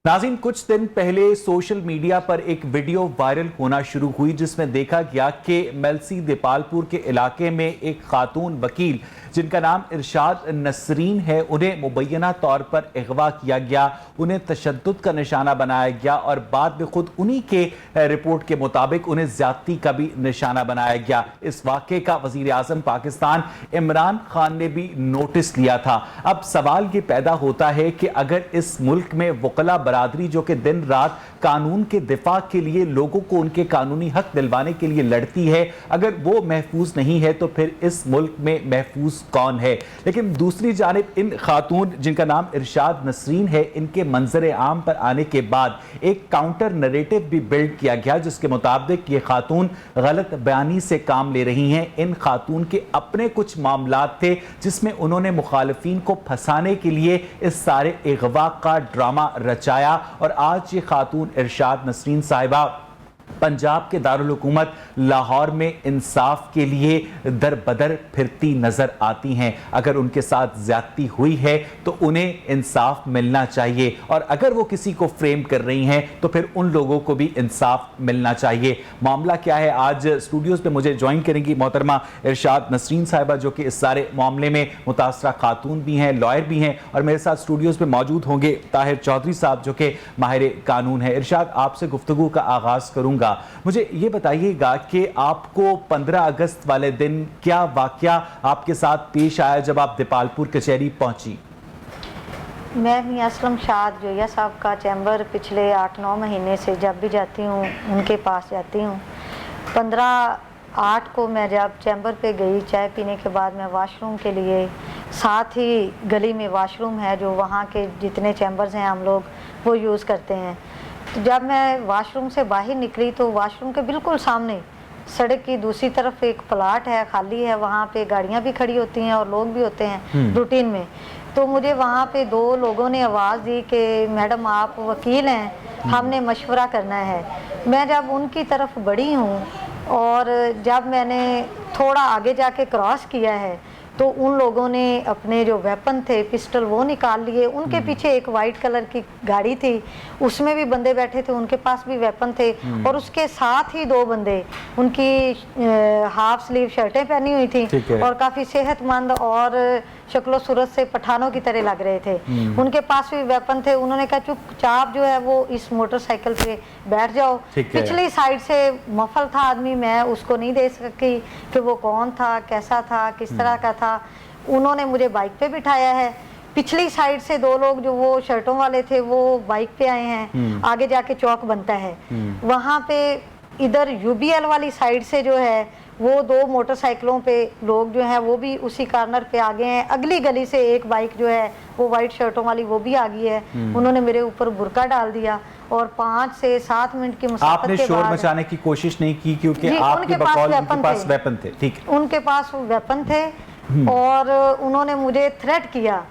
नाज़रीन, कुछ दिन पहले सोशल मीडिया पर एक वीडियो वायरल होना शुरू हुई जिसमें देखा गया कि मेलसी देपालपुर के इलाके में एक खातून वकील जिनका नाम इरशाद नसरीन है, उन्हें मुबैना तौर पर अगवा किया गया, उन्हें तशद्दुद का निशाना बनाया गया और बाद में खुद उन्हीं के रिपोर्ट के मुताबिक उन्हें ज्यादती का भी निशाना बनाया गया। इस वाक़े का वज़ीर आज़म पाकिस्तान इमरान खान ने भी नोटिस लिया था। अब सवाल ये पैदा होता है कि अगर इस मुल्क में वकला बरादरी जो कि दिन रात कानून के दिफा के लिए लोगों को उनके कानूनी हक दिलवाने के लिए लड़ती है, अगर वो महफूज नहीं है तो फिर इस मुल्क में महफूज कौन है। लेकिन दूसरी जानिब इन खातून जिनका नाम इरशाद नसरीन है, इनके मंजर आम पर आने के बाद एक काउंटर नरेटिव भी बिल्ड किया गया जिसके मुताबिक ये खातून गलत बयानी से काम ले रही हैं। इन खातून के अपने कुछ मामलात थे जिसमें उन्होंने मुखालिफिन को फंसाने के लिए इस सारे अगवा का ड्रामा रचाया और आज ये खातून इरशाद नसरीन साहिबा पंजाब के दारुल हुकूमत लाहौर में इंसाफ के लिए दर बदर फिरती नजर आती हैं। अगर उनके साथ ज्यादती हुई है तो उन्हें इंसाफ मिलना चाहिए और अगर वो किसी को फ्रेम कर रही हैं तो फिर उन लोगों को भी इंसाफ मिलना चाहिए। मामला क्या है, आज स्टूडियोज पे मुझे ज्वाइन करेंगी मोहतरमा इरशाद नसरीन साहिबा जो कि इस सारे मामले में मुतासरा खातून भी हैं, लॉयर भी हैं और मेरे साथ स्टूडियोज पे मौजूद होंगे ताहिर चौधरी साहब जो कि माहिर कानून है। इरशाद, आपसे गुफ्तगू का आगाज करूंगा। मुझे ये बताइएगा कि आपको 15 अगस्त वाले दिन क्या वाकया आपके साथ पेश आया जब आप देपालपुर कचहरी पहुंची? मैं मियां असलम शाह जोया साहब का चैम्बर पिछले 8-9 महीने से जब भी जाती हूँ उनके पास जाती हूँ। 15/8 को मैं जब चैम्बर पे गई चाय पीने के बाद, मैं वाशरूम के लिए, साथ ही गली में वाशरूम है जो वहाँ के जितने चैम्बर्स हैं हम लोग वो यूज़ करते हैं। तो जब मैं वाशरूम से बाहर निकली तो वाशरूम के बिल्कुल सामने सड़क की दूसरी तरफ एक प्लाट है, खाली है, वहाँ पे गाड़ियाँ भी खड़ी होती हैं और लोग भी होते हैं रूटीन में। तो मुझे वहाँ पे 2 लोगों ने आवाज़ दी कि मैडम आप वकील हैं, हमने मशवरा करना है। मैं जब उनकी तरफ बढ़ी हूँ और जब मैंने थोड़ा आगे जाके क्रॉस किया है तो उन लोगों ने अपने जो वेपन थे, पिस्टल, वो निकाल लिए। उनके पीछे एक वाइट कलर की गाड़ी थी, उसमें भी बंदे बैठे थे, उनके पास भी वेपन थे और उसके साथ ही 2 बंदे, उनकी हाफ स्लीव शर्टें पहनी हुई थी और काफ़ी सेहतमंद और शक्लो सूरत से पठानों की तरह लग रहे थे। उनके पास भी वेपन थे। उन्होंने कहा चुपचाप जो है वो इस मोटरसाइकिल पे बैठ जाओ। पिछली साइड से मफल था आदमी, मैं उसको नहीं देख सकी कि वो कौन था, कैसा था, किस तरह का था। उन्होंने मुझे बाइक पे बिठाया है। पिछली साइड से 2 लोग जो वो शर्टों वाले थे वो बाइक पे आए हैं। आगे जाके चौक बनता है, वहाँ पे इधर यूबीएल वाली साइड से जो है वो 2 मोटरसाइकिलों पे लोग जो हैं वो भी उसी कॉर्नर पे आ गए हैं। अगली गली से एक बाइक जो है वो वाइट शर्टों वाली वो भी आ गई है। उन्होंने मेरे ऊपर बुर्का डाल दिया और 5 से 7 मिनट की मुसाफत आपने के शोर बाद मचाने की कोशिश नहीं की क्योंकि आपके पास वेपन थे? ठीक, उनके पास वेपन थे और उन्होंने मुझे थ्रेट किया।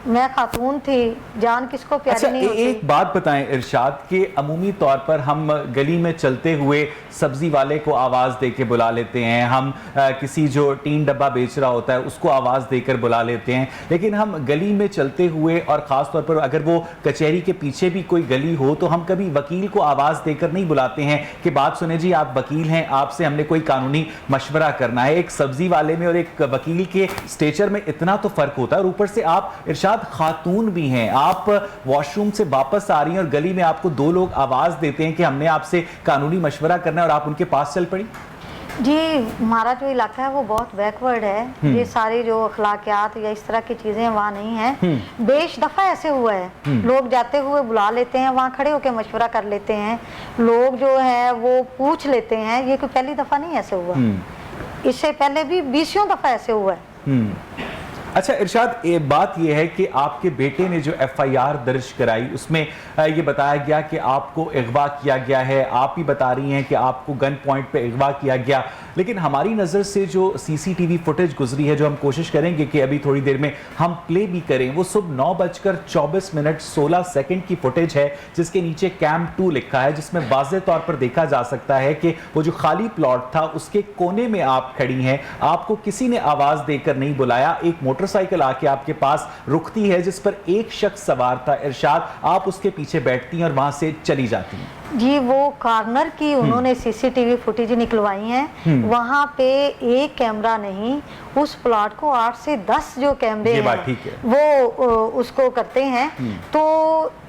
मैं खातून थी, जान किसको प्यारी नहीं होती। एक बात बताएं इरशाद, के अमूमी तौर पर हम गली में चलते हुए सब्जी वाले को आवाज़ दे के बुला लेते हैं, हम किसी जो टीन डब्बा बेच रहा होता है उसको आवाज़ देकर बुला लेते हैं, लेकिन हम गली में चलते हुए और ख़ास तौर पर अगर वो कचहरी के पीछे भी कोई गली हो तो हम कभी वकील को आवाज़ देकर नहीं बुलाते हैं कि बात सुने जी, आप वकील हैं, आपसे हमने कोई कानूनी मशवरा करना है। एक सब्जी वाले में और एक वकील के स्टेचर में इतना तो फ़र्क होता है और ऊपर से आप इरशाद खातून भी हैं, आप वॉशरूम से वापस आ रही हैं और गली में आपको 2 लोग आवाज देते हैं कि हमने आपसे कानूनी मशवरा करना है और आप उनके पास चल पड़ी। जी, हमारा जो इलाका है वो बहुत बैकवर्ड है। ये सारी जो अखलाकियात या इस तरह की चीजें वहाँ नहीं है। बेश दफा ऐसे हुआ है, लोग जाते हुए बुला लेते हैं, वहाँ खड़े होकर मशवरा कर लेते हैं, लोग जो है वो पूछ लेते हैं। ये कोई पहली दफा नहीं ऐसे हुआ, इससे पहले भी 20 दफा ऐसे हुआ है। अच्छा इरशाद, ये बात यह है कि आपके बेटे ने जो FIR दर्ज कराई उसमें ये बताया गया कि आपको अगवा किया गया है, आप भी बता रही हैं कि आपको गन पॉइंट पे अगवा किया गया, लेकिन हमारी नज़र से जो CCTV फुटेज गुजरी है, जो हम कोशिश करेंगे कि अभी थोड़ी देर में हम प्ले भी करें, वो सुबह 9:24:16 की फुटेज है जिसके नीचे कैम 2 लिखा है, जिसमें वाज़े तौर पर देखा जा सकता है कि वो जो खाली प्लॉट था उसके कोने में आप खड़ी हैं, आपको किसी ने आवाज़ देकर नहीं बुलाया, एक मोटर मोटरसाइकिल आके आपके पास रुकती है जिस पर एक शख्स सवार था इरशाद, आप उसके पीछे बैठती हैं और वहां से चली जाती हैं। जी, वो कॉर्नर की उन्होंने सीसीटीवी फुटेज निकलवाई हैं, वहां पे एक कैमरा नहीं, उस प्लॉट को 8 से 10 जो कैमरे हैं ठीक है। वो उसको करते हैं। तो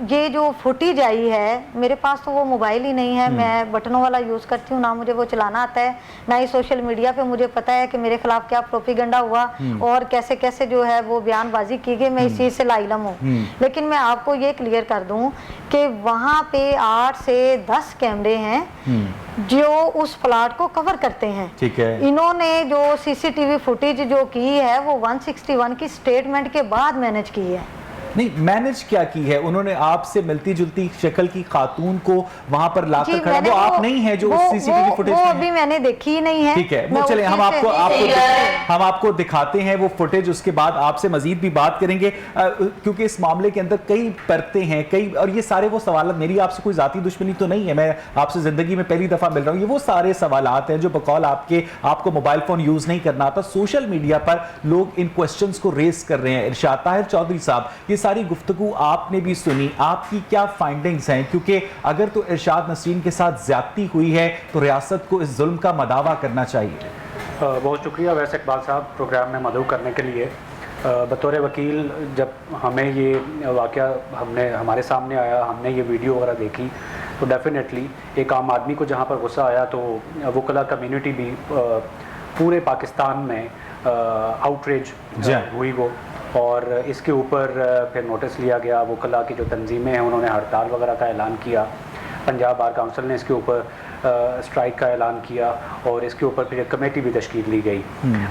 ये जो फुटेज आई है, मेरे पास तो वो मोबाइल ही नहीं है, मैं बटनों वाला यूज करती हूँ, ना मुझे वो चलाना आता है, ना ही सोशल मीडिया पे मुझे पता है कि मेरे खिलाफ क्या प्रोपेगेंडा हुआ और कैसे कैसे जो है वो बयानबाजी की गई, मैं इस चीज से लाइलम हूँ। लेकिन मैं आपको ये क्लियर कर दूं कि वहां पे 8 से 10 कैमरे हैं जो उस प्लॉट को कवर करते हैं। ठीक है। इन्होंने जो सीसीटीवी फुटेज जो की है वो 161 की स्टेटमेंट के बाद मैनेज की है। नहीं, मैनेज क्या की है उन्होंने? आपसे मिलती जुलती शक्ल की खातून को वहां पर लाकर खड़ा, वो आप नहीं है जो सीसीटीवी फुटेज वो अभी मैंने देखी ही नहीं है। ठीक है, वो चले हम आपको दिखाते हैं वो फुटेज, उसके बाद आपसे मजीद भी बात करेंगे क्योंकि इस मामले के अंदर कई परतें हैं, कई, और ये सारे वो सवाल, मेरी आपसे कोई जाती दुश्मनी तो नहीं है, मैं आपसे जिंदगी में पहली दफा मिल रहा हूँ, ये वो सारे सवालात हैं जो बकौल आपको मोबाइल फोन यूज नहीं करना आता, सोशल मीडिया पर लोग इन क्वेश्चंस को रेस कर रहे हैं। इरशाद ताहिर चौधरी साहब, ये सारी गुफ्तगू आपने भी सुनी, आपकी क्या फाइंडिंग्स हैं? क्योंकि अगर तो इरशाद नसरीन के साथ ज्यादती हुई है तो रियासत को इस जुल्म का मदावा करना चाहिए। बहुत शुक्रिया वैसे इकबाल साहब प्रोग्राम में मदऊ करने के लिए। बतौर वकील जब हमें ये वाक़या हमारे सामने आया, हमने ये वीडियो वगैरह देखी, तो डेफिनेटली एक आम आदमी को जहाँ पर गुस्सा आया तो वकला कम्युनिटी भी पूरे पाकिस्तान में आउटरीच हुई वो, और इसके ऊपर फिर नोटिस लिया गया। वकला की जो तंजीमें हैं उन्होंने हड़ताल वगैरह का ऐलान किया, पंजाब बार काउंसिल ने इसके ऊपर स्ट्राइक का ऐलान किया और इसके ऊपर फिर एक कमेटी भी तश्कील ली गई।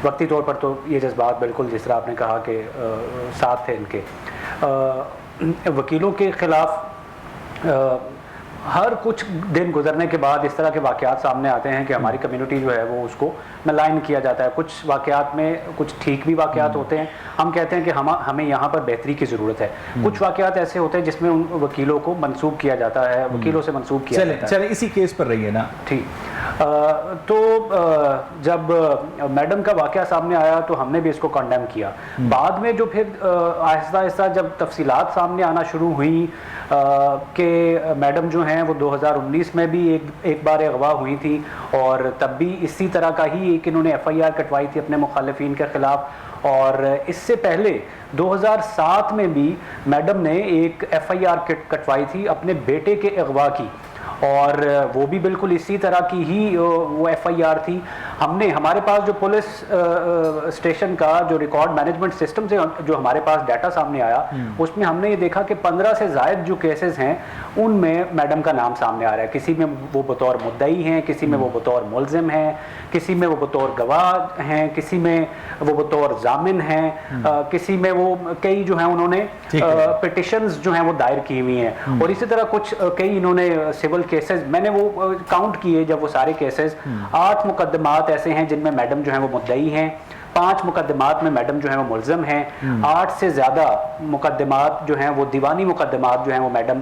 वक्ती तौर पर तो ये जज्बात बिल्कुल जिस तरह आपने कहा कि साथ थे इनके। वकीलों के ख़िलाफ़ हर कुछ दिन गुजरने के बाद इस तरह के वाक़यात सामने आते हैं कि हमारी कम्युनिटी जो है वो उसको मलाइन किया जाता है। कुछ वाक़यात में कुछ ठीक भी वाक़यात होते हैं, हम कहते हैं कि हमें यहाँ पर बेहतरी की ज़रूरत है। कुछ वाक़यात ऐसे होते हैं जिसमें उन वकीलों को मंसूब किया जाता है, वकीलों से मंसूब किया जाता है। चले इसी केस पर रहिए ना। ठीक। तो जब मैडम का वाक़या सामने आया तो हमने भी इसको कंडेम किया। बाद में जो फिर आहिस्ता आहिस्ता जब तफसीलात सामने आना शुरू हुई कि मैडम जो हैं वो 2019 में भी एक बार अगवा हुई थी और तब भी इसी तरह का ही एक इन्होंने FIR कटवाई थी अपने मुखालिफिन के ख़िलाफ़, और इससे पहले 2007 में भी मैडम ने एक FIR कटवाई थी अपने बेटे के अगवा की, और वो भी बिल्कुल इसी तरह की ही वो FIR थी। हमारे पास जो पुलिस स्टेशन का जो रिकॉर्ड मैनेजमेंट सिस्टम से जो हमारे पास डाटा सामने आया उसमें हमने ये देखा कि 15 से ज़ायद जो केसेस हैं उनमें मैडम का नाम सामने आ रहा है। किसी में वो बतौर मुद्दई हैं, किसी में वो बतौर मुल्ज़िम हैं, किसी में वो बतौर गवाह हैं, किसी में वो बतौर जामिन हैं, किसी में वो कई जो हैं उन्होंने पिटिशंस जो हैं वो दायर की हुई हैं, और इसी तरह कुछ कई इन्होंने सिविल केसेस, मैंने वो काउंट किए जब वो सारे केसेस, 8 मुकदमात ऐसे हैं जिनमें मैडम जो है वो मुद्दई हैं, 5 मुकदमात में मैडम जो है वो मुल्ज़िम हैं, 8 से ज़्यादा मुकदमात जो हैं वो दीवानी मुकदमात जो हैं वो मैडम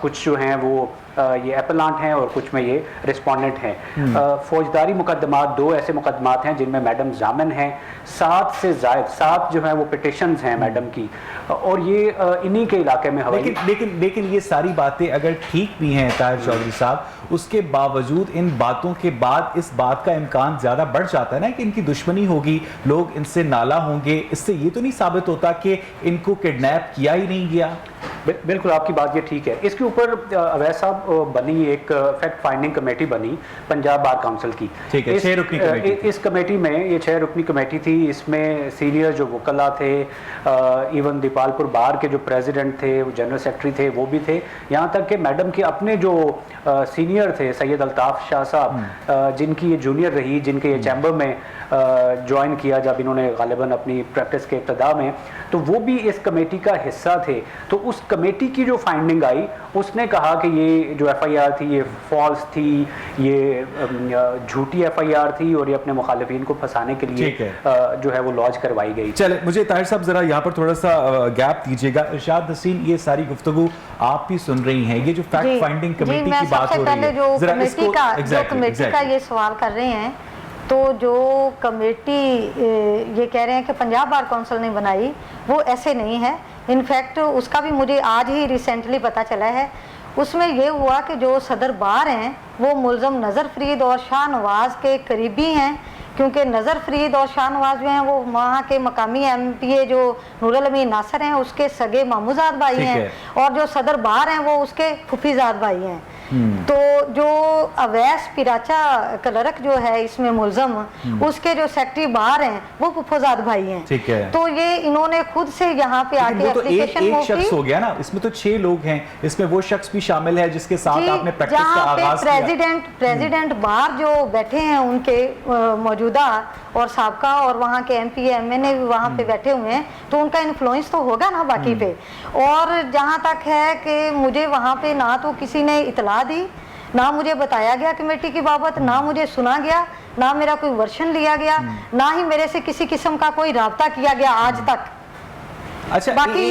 कुछ जो हैं वो ये एपलांट हैं और कुछ में ये रिस्पोंडेंट हैं। फौजदारी मुकदमात 2 ऐसे मुकदमात हैं जिनमें मैडम जामिन हैं, 7 से ज़ायद 7 जो हैं वो पिटिशंस हैं मैडम की, और ये इन्हीं के इलाके में हवाई। लेकिन ये सारी बातें अगर ठीक भी हैं ताहिर चौधरी साहब, उसके बावजूद इन बातों के बाद इस बात का इम्कान ज़्यादा बढ़ जाता है ना कि इनकी दुश्मनी होगी, लोग इनसे नाला होंगे। इससे ये तो नहीं साबित होता कि इनको किडनैप किया ही नहीं गया। बिल्कुल आपकी बात ये ठीक है। इसके ऊपर अवैध साहब बनी एक फैक्ट फाइंडिंग कमेटी बनी पंजाब बार काउंसिल की। ठीक है, 6 रुकनी कमेटी। इस कमेटी में ये 6 रुकनी कमेटी थी, इसमें सीनियर जो वकला थे, इवन दीपालपुर बार के जो प्रेसिडेंट थे, वो जनरल सेक्रेटरी थे, वो भी थे, यहाँ तक कि मैडम के अपने जो सीनियर थे सैयद अल्ताफ शाह साहब, जिनकी ये जूनियर रही, जिनके ये चैम्बर में ज्वाइन किया जब इन्होंने गालिबन अपनी प्रैक्टिस के इब्तदा में, तो वो भी इस कमेटी का हिस्सा थे। तो उस कमेटी की जो फाइंडिंग आई उसने कहा कि ये जो FIR थी ये फॉल्स थी, ये झूठी FIR थी और ये अपने मुखालिफिन को फंसाने के लिए जो है वो लॉन्च करवाई गई। चले मुझे ताहिर साहब जरा यहाँ पर थोड़ा सा गैप दीजिएगा। इरशाद नसीन, ये सारी गुफ्तगू आप भी सुन रही हैं, ये जो फैक्ट फाइंडिंग कमेटी की बात हो रही है, जो कमेटी का ये सवाल कर रहे हैं तो जो कमेटी ये कह रहे हैं कि पंजाब बार काउंसिल ने बनाई, वो ऐसे नहीं है। इनफैक्ट उसका भी मुझे आज ही रिसेंटली पता चला है। उसमें ये हुआ कि जो सदर बार हैं वो मुल्ज़म नज़र फरीद और शाहनवाज के करीबी हैं, क्योंकि नज़र फरीद और शाहनवाज जो हैं वो वहाँ के मकामी MPA जो नूरुल अमीन नासर हैं उसके सगे मामूजाद भाई हैं, और जो सदर बार हैं वो उसके फुफीजाद भाई हैं। तो जो अवैस पिराचा क्लर्क जो है इसमें मुल्ज़म, उसके जो सेक्रेटरी बाहर हैं वो फुफोजाद भाई हैं। ठीक है। तो ये इन्होंने खुद से यहाँ पे आके एप्लीकेशन एक शख्स हो गया ना, इसमें तो 6 लोग हैं, इसमें वो शख्स भी शामिल है जिसके साथ आपने प्रैक्टिस का आगाज किया। प्रेसिडेंट बाहर जो बैठे हैं उनके मौजूदा और साबका, और वहाँ के MPA MNA भी वहाँ पे बैठे हुए हैं, तो उनका इन्फ्लुएंस तो होगा ना बाकी पे। और जहाँ तक है कि मुझे वहाँ पे ना तो किसी ने इतला दी, ना मुझे बताया गया कमेटी की बाबत, ना मुझे सुना गया, ना मेरा कोई वर्शन लिया गया, ना ही मेरे से किसी किस्म का कोई राब्ता किया गया आज तक। अच्छा, बाकी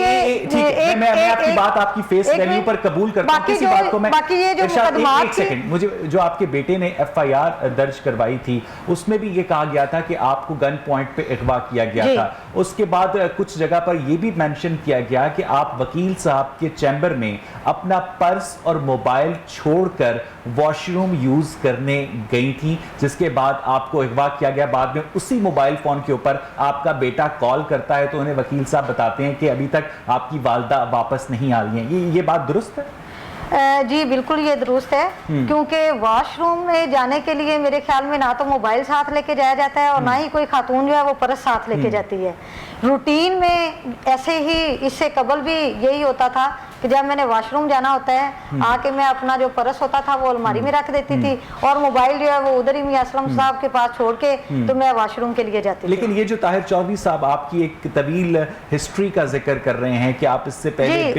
मैं आपकी बात आपकी फेस वैल्यू पर कबूल करता हूं। किसी बात को मैं बाकी ये जो मुकदमात एक सेकंड, मुझे जो आपके बेटे ने FIR दर्ज करवाई थी उसमें भी ये कहा गया था कि आपको गन पॉइंट पे अगवा किया गया था। उसके बाद कुछ जगह पर यह भी मेंशन किया गया कि आप वकील साहब के चैम्बर में अपना पर्स और मोबाइल छोड़कर वॉशरूम यूज करने गई थी, जिसके बाद आपको अगवा किया गया। बाद में उसी मोबाइल फोन के ऊपर आपका बेटा कॉल करता है तो उन्हें वकील साहब बताते हैं कि अभी तक आपकी वालदा वापस नहीं आ रही हैं। ये बात दुरुस्त है? जी बिल्कुल ये दुरुस्त है, क्योंकि वॉशरूम में जाने के लिए मेरे ख्याल में ना तो मोबाइल साथ लेके जाया जाता है और ना ही कोई खातून जो है वो पर्स साथ लेके जाती है। रूटीन में ऐसे ही इससे कबल भी यही होता था कि जब मैंने वॉशरूम जाना होता है आके मैं अपना जो पर्स होता था वो अलमारी में रख देती थी और मोबाइल जो है वो उधर ही मियां असलम साहब के पास छोड़ के तो मैं वॉशरूम के लिए जाती थी। लेकिन ये जो ताहिर चौधरी साहब आपकी एक तवील हिस्ट्री का जिक्र कर रहे हैं कि आप इससे पहले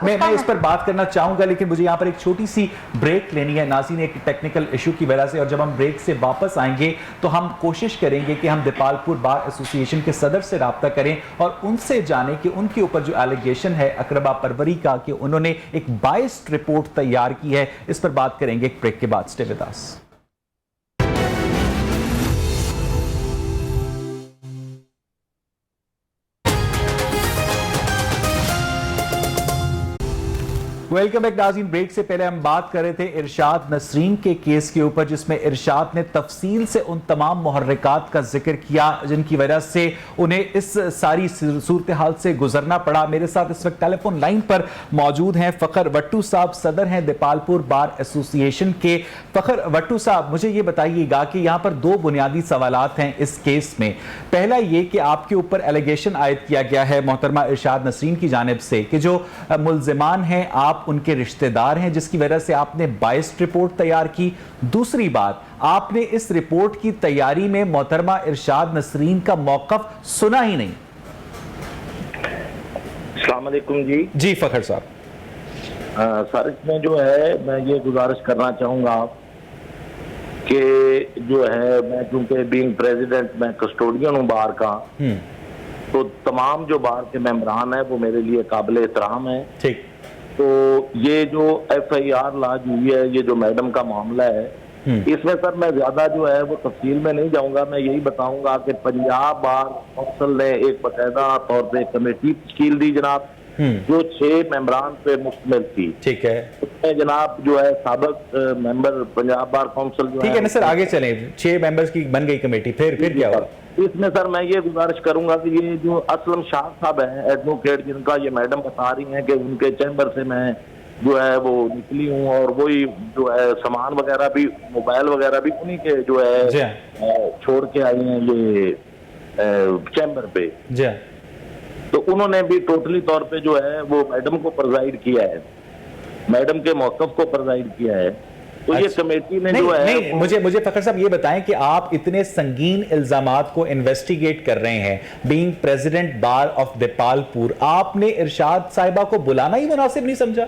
मैं इस पर बात करना चाहूंगा, लेकिन मुझे यहाँ पर एक छोटी सी ब्रेक लेनी है नाज़रीन, एक टेक्निकल इशू की वजह से। और जब हम ब्रेक से वापस आएंगे तो हम कोशिश करेंगे कि हम दीपालपुर बार एसोसिएशन के सदर से राब्ता करें और उनसे जाने कि उनके ऊपर जो एलिगेशन है अकरबा परवरी का कि उन्होंने एक बायस्ड रिपोर्ट तैयार की है, इस पर बात करेंगे एक ब्रेक के बाद। Stay with us. Welcome back नाज़रीन। ब्रेक से पहले हम बात कर रहे थे इरशाद नसरीन के केस के ऊपर, जिसमें इरशाद ने तफसील से उन तमाम मुहर्रिकात का जिक्र किया जिनकी वजह से उन्हें इस सारी सूरत हाल से गुजरना पड़ा। मेरे साथ इस वक्त टेलीफोन लाइन पर मौजूद हैं फ़खर वट्टू साहब, सदर हैं दीपालपुर बार एसोसिएशन के। फ़खर वट्टू साहब, मुझे ये बताइएगा कि यहाँ पर 2 बुनियादी सवालात हैं इस केस में। पहला ये कि आपके ऊपर एलिगेशन आयद किया गया है मोहतरमा इरशाद नसरीन की जानिब से कि जो मुल्जिमान हैं आप उनके रिश्तेदार हैं, जिसकी वजह से आपने बायस्ड रिपोर्ट तैयार की। दूसरी बात, आपने इस रिपोर्ट की तैयारी में मोहतरमा इरशाद नसरीन का मौक़िफ़ सुना ही नहीं। अस्सलाम वालेकुम जी फ़खर साहब। सर, इसमें जो है मैं ये गुजारिश करना चाहूँगा कि जो है मैं चूँकि बीइंग प्रेसिडेंट मैं कस्टोडियन हूँ बार का, तो तमाम जो बार के मेंबरान हैं वो मेरे लिए काबिल एहतराम है। ठीक। तो ये जो FIR लॉन्च हुई है, ये जो मैडम का मामला है, इसमें सर मैं ज्यादा जो है वो तफसील में नहीं जाऊंगा। मैं यही बताऊंगा कि पंजाब बार काउंसिल ने एक बाकायदा तौर पे कमेटी तश्कील दी जनाब, जो 6 मेंबरान पे मुश्तमिल थी। ठीक है। उसमें जनाब जो है साबिक मेंबर पंजाब बार काउंसिल जो ठीक है ना सर, आगे चलें। 6 मेंबर्स की बन गई कमेटी, फिर क्या हुआ? इसमें सर मैं ये गुजारिश करूंगा कि ये जो असलम शाह साहब हैं एडवोकेट, जिनका ये मैडम बता रही हैं कि उनके चैम्बर से मैं जो है वो निकली हूँ और वही जो है सामान वगैरह भी, मोबाइल वगैरह भी उन्हीं के जो है छोड़ के आई हैं ये चैम्बर पे। तो उन्होंने भी टोटली तौर पे जो है वो मैडम को प्रेजाइड किया है, मैडम के मौक़िफ़ को प्रेजाइड किया है। तो ये कमेटी ने जो है मुझे फ़खर साहब ये बताएं कि आप इतने संगीन इल्जामात को इन्वेस्टिगेट कर रहे हैं, being president bar of Dipalpur, आपने इरशाद साहिबा को बुलाना ही मुनासिब नहीं समझा?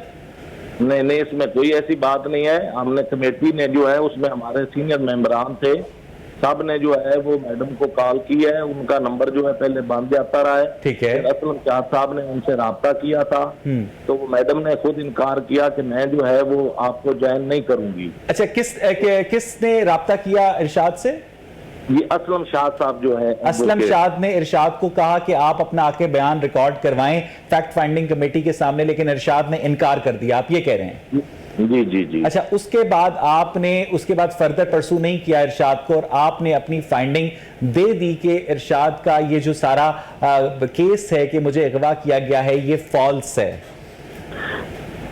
नहीं, इसमें कोई ऐसी बात नहीं है। हमने कमेटी ने जो है उसमें हमारे सीनियर मेंबरान थे, सब ने जो है वो मैडम को कॉल की है, उनका नंबर जो है पहले बंद जाता रहा है। ठीक है। असलम शाह साहब ने उनसे राब्ता किया था, तो वो मैडम ने खुद इनकार किया कि मैं जो है वो आपको ज्वाइन नहीं करूंगी। अच्छा, किसने राब्ता किया इरशाद से? ये असलम शाह साहब जो है, असलम शाह ने इरशाद को कहा कि आप अपना आके बयान रिकॉर्ड करवाएं फैक्ट फाइंडिंग कमेटी के सामने, लेकिन इरशाद ने इनकार कर दिया, आप ये कह रहे हैं? जी जी जी। अच्छा, उसके बाद फर्दर परसू नहीं किया इरशाद को, और आपने अपनी फाइंडिंग दे दी कि इरशाद का ये जो सारा केस है कि मुझे अगवा किया गया है ये फॉल्स है।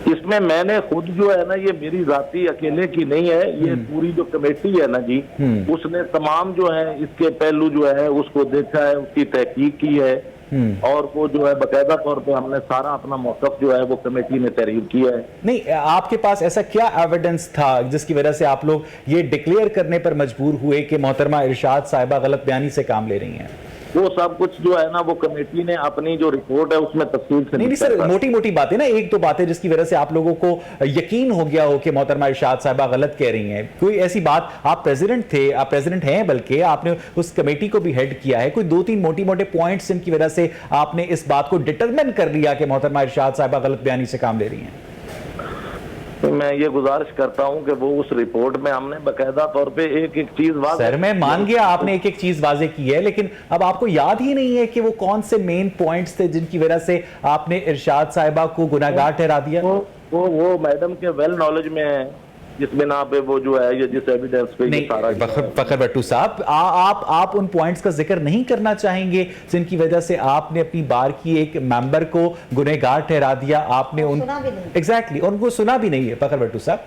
इसमें मैंने खुद जो है ना, ये मेरी जाती अकेले की नहीं है, ये पूरी जो कमेटी है ना जी, उसने तमाम जो है इसके पहलू जो है उसको देखा है, उसकी तहकीक की है, और वो जो है बाकायदा तौर पे हमने सारा अपना मौकफ जो है वो कमेटी ने तहरीर किया है। नहीं, आपके पास ऐसा क्या एविडेंस था जिसकी वजह से आप लोग ये डिक्लेयर करने पर मजबूर हुए कि मोहतरमा इरशाद साहिबा गलत बयानी से काम ले रही हैं? वो सब कुछ जो है ना वो कमेटी ने अपनी जो रिपोर्ट है उसमें तफसील से नहीं सर, मोटी मोटी बातें ना, एक दो बातें जिसकी वजह से आप लोगों को यकीन हो गया हो कि मोहतरमा इरशाद साहिबा गलत कह रही हैं। कोई ऐसी बात, आप प्रेसिडेंट थे, आप प्रेसिडेंट हैं, बल्कि आपने उस कमेटी को भी हेड किया है, कोई दो तीन मोटी मोटे पॉइंट्स जिनकी वजह से आपने इस बात को डिटरमिन कर लिया कि मोहतरमा इरशाद साहिबा गलत बयानी से काम ले रही हैं? तो मैं ये गुजारिश करता हूं कि वो उस रिपोर्ट में हमने बाकायदा तौर पे एक एक चीज सर मैं मान गया आपने एक एक चीज वाजे की है, लेकिन अब आपको याद ही नहीं है कि वो कौन से मेन पॉइंट्स थे जिनकी वजह से आपने इरशाद साहिबा को गुनाहगार ठहरा दिया? वो मैडम के वेल नॉलेज में है, जिस बिना पे वो जो है ये जिस एविडेंस पे ये सारा फखर भट्टू साहब, आप उन पॉइंट्स का जिक्र नहीं करना चाहेंगे जिनकी वजह से आपने अपनी बार की एक मेंबर को गुनहगार ठहरा दिया? आपने उन एग्जैक्टली उनको सुना भी नहीं है फखर भट्टू साहब?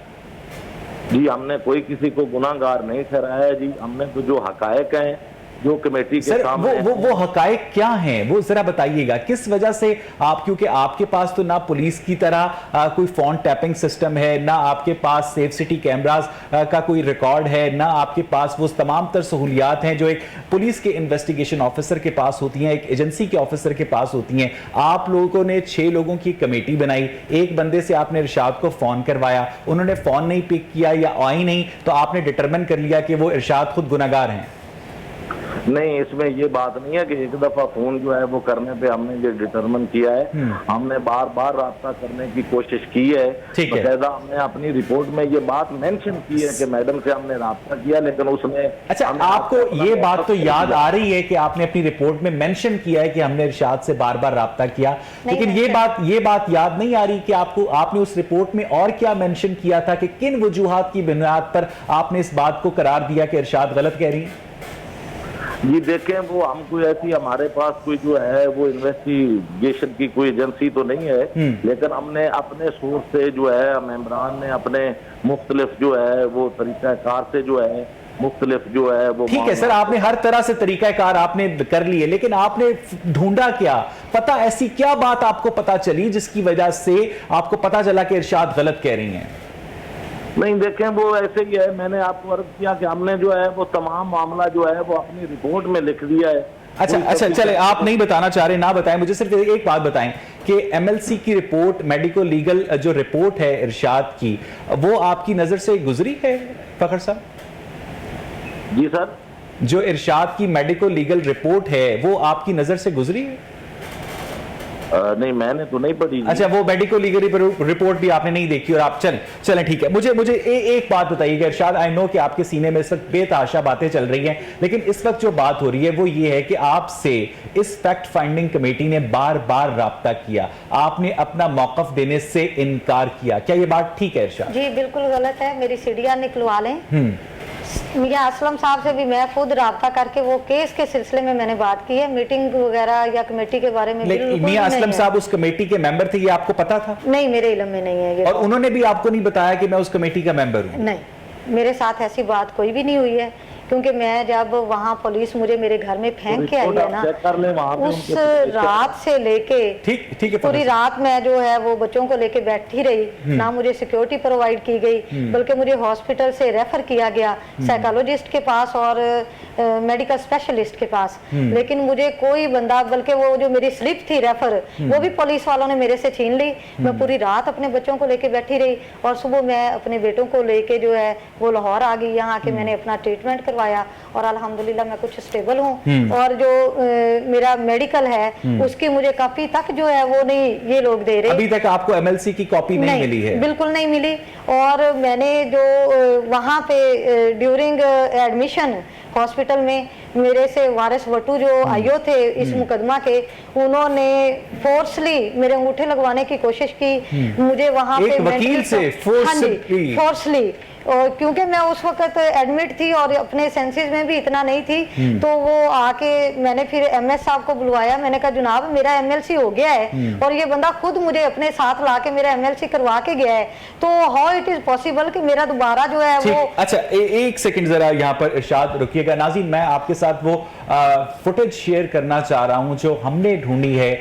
जी, हमने कोई किसी को गुनाहगार नहीं ठहराया है जी, हमने तो जो हकायक हैं जो कमेटी के सामने वो हकायक क्या हैं, वो जरा बताइएगा। किस वजह से आप, क्योंकि आपके पास तो ना पुलिस की तरह कोई फोन टैपिंग सिस्टम है, ना आपके पास सेफ सिटी कैमरास का कोई रिकॉर्ड है, ना आपके पास वो तमाम तर सहूलियात हैं जो एक पुलिस के इन्वेस्टिगेशन ऑफिसर के पास होती हैं, एक एजेंसी के ऑफिसर के पास होती हैं। आप लोगों ने 6 लोगों की कमेटी बनाई, एक बंदे से आपने इरशाद को फोन करवाया, उन्होंने फोन नहीं पिक किया या आई नहीं, तो आपने डिटरमिन कर लिया कि वो इरशाद खुद गुनाहगार हैं? नहीं, इसमें ये बात नहीं है कि एक दफा फोन जो है वो करने पे हमने ये डिटरमिन किया है। हमने बार बार राब्ता करने की कोशिश की है, बकायदा हमने अपनी रिपोर्ट में ये बात मेंशन की है कि मैडम से हमने राब्ता किया, लेकिन उसने अच्छा, आपको ये बात तो याद आ रही है कि आपने अपनी रिपोर्ट में मेंशन किया है कि हमने इरशाद से बार बार राब्ता किया, लेकिन ये बात याद नहीं आ रही कि आपने उस रिपोर्ट में और क्या मेंशन किया था, कि किन वजूहात की बुनियाद पर आपने इस बात को करार दिया कि इरशाद गलत कह रही है? जी देखें, वो हम कोई ऐसी, हमारे पास कोई जो है वो इन्वेस्टिगेशन की कोई एजेंसी तो नहीं है, लेकिन हमने अपने सोर्स से जो है मेंबरान ने अपने मुख्तलिफ जो है वो तरीकाकार से जो है मुख्तलिफ जो है वो, ठीक है सर, आपने हर तरह से तरीकाकार आपने कर लिए, लेकिन आपने ढूंढा क्या, पता ऐसी क्या बात आपको पता चली जिसकी वजह से आपको पता चला कि इरशाद गलत कह रही हैं? नहीं देखें, वो ऐसे ही है, मैंने आपको अर्ज किया कि हमने जो है वो तमाम मामला जो है वो अपनी रिपोर्ट में लिख दिया है। अच्छा चले, आप नहीं बताना चाह रहे, ना बताएं, मुझे सिर्फ एक बात बताएं कि एमएलसी की रिपोर्ट, मेडिको लीगल जो रिपोर्ट है इरशाद की, वो आपकी नजर से गुजरी है फखर साहब? जी सर, जो इरशाद की मेडिको लीगल रिपोर्ट है वो आपकी नजर से गुजरी है? नहीं, मैंने तो नहीं पढ़ी। अच्छा, वो मेडिको लीगल रिपोर्ट भी आपने नहीं देखी, और आप चलें ठीक है। मुझे एक बात बताइएगा इरशाद, आई नो कि आपके सीने में इस वक्त बेतहाशा बातें चल रही हैं, लेकिन इस वक्त जो बात हो रही है वो ये है कि आपसे इस फैक्ट फाइंडिंग कमेटी ने बार बार राब्ता किया, आपने अपना मौकफ देने से इनकार किया, क्या ये बात ठीक है इरशाद? जी बिल्कुल गलत है, मेरी सीढ़ियां निकलवा लें। मियां असलम साहब से भी मैं खुद राब्ता करके वो केस के सिलसिले में मैंने बात की है, मीटिंग वगैरह या कमेटी के बारे में। मियां असलम साहब उस कमेटी के मेंबर थे, ये आपको पता था? नहीं, मेरे इल्म में नहीं है ये। और उन्होंने भी आपको नहीं बताया कि मैं उस कमेटी का मेंबर हूं? नहीं, मेरे साथ ऐसी बात कोई भी नहीं हुई है, क्योंकि मैं जब वहाँ पुलिस मुझे मेरे घर में फेंक के आई है ना, उस रात से लेके ठीक है पूरी रात मैं जो है वो बच्चों को लेके बैठी रही, ना मुझे सिक्योरिटी प्रोवाइड की गई, बल्कि मुझे हॉस्पिटल से रेफर किया गया साइकोलॉजिस्ट के पास और मेडिकल स्पेशलिस्ट के पास, लेकिन मुझे कोई बंदा, बल्कि वो जो मेरी स्लिप थी रेफर, वो भी पुलिस वालों ने मेरे से छीन ली। मैं पूरी रात अपने बच्चों को लेके बैठी रही और सुबह मैं अपने बेटों को लेके जो है वो लाहौर आ गई, यहाँ आके मैंने अपना ट्रीटमेंट करवाया और अल्हम्दुलिल्लाह मैं कुछ स्टेबल हूँ। और जो मेरा मेडिकल है उसकी मुझे कॉपी तक जो है वो नहीं ये लोग दे रहे। अभी तक आपको एमएलसी की कॉपी नहीं मिली है? बिल्कुल नहीं मिली। और मैंने जो वहाँ पे ड्यूरिंग एडमिशन हॉस्पिटल में मेरे से वारिस वटू जो आईओ थे इस मुकदमा के, उन्होंने फोर्सली मेरे अंगूठे लगवाने की कोशिश की मुझे वहाँ पे वकील से फोर्सली। और क्योंकि मैं उस वक्त एडमिट थी और अपने सेंसेस में भी इतना नहीं थी, तो वो आके मैंने फिर एमएस साहब को बुलवाया। मैंने कहा जनाब मेरा एमएलसी हो गया है और ये बंदा खुद मुझे अपने साथ लाके मेरा एमएलसी करवा के गया है, तो हाउ इट इज पॉसिबल कि मेरा दोबारा जो है वो। अच्छा एक सेकंड जरा यहाँ पर इरशाद रुकिएगा। नाज़रीन मैं आपके साथ वो फुटेज शेयर करना चाह रहा हूँ जो हमने ढूंढी है,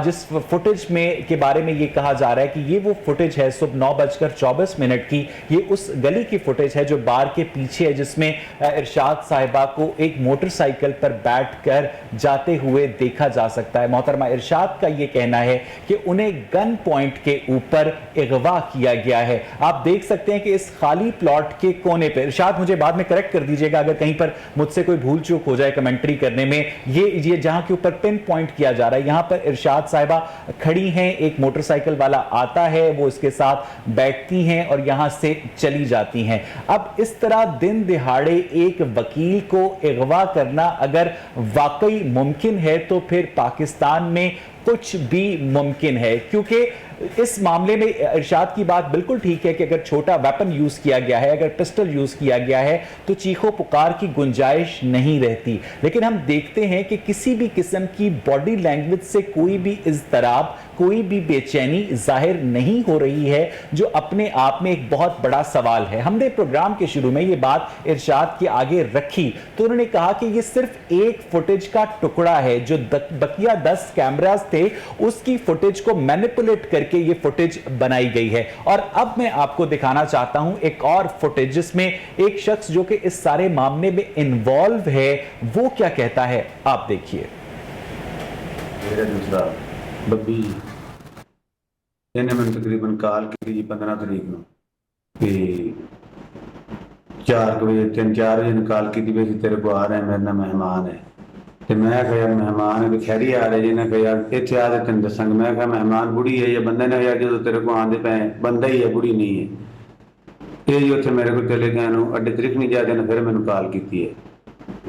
जिस फुटेज में के बारे में ये कहा जा रहा है कि ये वो फुटेज है सुबह 9:24 की। ये उस गली की फुटेज है जो बार के पीछे है, जिसमें इरशाद साहिबा को एक मोटरसाइकिल पर बैठकर जाते हुए देखा जा सकता है। मोहतरमा इरशाद का ये कहना है कि उन्हें गन पॉइंट के ऊपर अगवा किया गया है। आप देख सकते हैं कि इस खाली प्लॉट के कोने पर, इरशाद मुझे बाद में करेक्ट कर दीजिएगा अगर कहीं पर मुझसे कोई भूल चूक हो जाए कमेंट्री करने में, ये जहां के ऊपर पिन पॉइंट किया जा रहा है, यहां पर इरशाद साहिबा खड़ी हैं, एक मोटरसाइकिल वाला आता है, वो इसके साथ बैठती हैं और यहां से चली जाती हैं। अब इस तरह दिन दिहाड़े एक वकील को अगवा करना अगर वाकई मुमकिन है तो फिर पाकिस्तान में कुछ भी मुमकिन है, क्योंकि इस मामले में इरशाद की बात बिल्कुल ठीक है कि अगर छोटा वेपन यूज किया गया है, अगर पिस्टल यूज किया गया है तो चीखो पुकार की गुंजाइश नहीं रहती। लेकिन हम देखते हैं कि किसी भी किस्म की बॉडी लैंग्वेज से कोई भी इज़्तिराब, कोई भी बेचैनी जाहिर नहीं हो रही है, जो अपने आप में एक बहुत बड़ा सवाल है। हमने प्रोग्राम के शुरू में ये बात इरशाद के आगे रखी तो उन्होंने कहा कि ये सिर्फ एक फुटेज का टुकड़ा है, जो बकिया 10 कैमरास थे उसकी फुटेज को मैनिपुलेट करके ये फुटेज बनाई गई है। और अब मैं आपको दिखाना चाहता हूं एक और फुटेज जिसमें एक शख्स जो कि इस सारे मामले में इन्वॉल्व है वो क्या कहता है, आप देखिए। मेरा दूसरा बब्बी इन्हें मैंने तकरीबन कॉल की 15 तारीख ਨੂੰ कि 4 बजे 3-4 बजे कॉल की भी तेरे को आ रहे हैं, मेरे ना मेहमान है। तो मैं कहा यार मेहमान है तो खैरी आ रहे जी ने कहा यार इतने आ तेन दसांग। मैं कहा मेहमान बुढ़ी है या बंदे ने यार जो तेरे को आंदे पे बंदा ही है बुढ़ी नहीं है। ये जी उत्थे मेरे को चले गए अड्डे तरीक नहीं जाते ने फिर मैंने कॉल की है।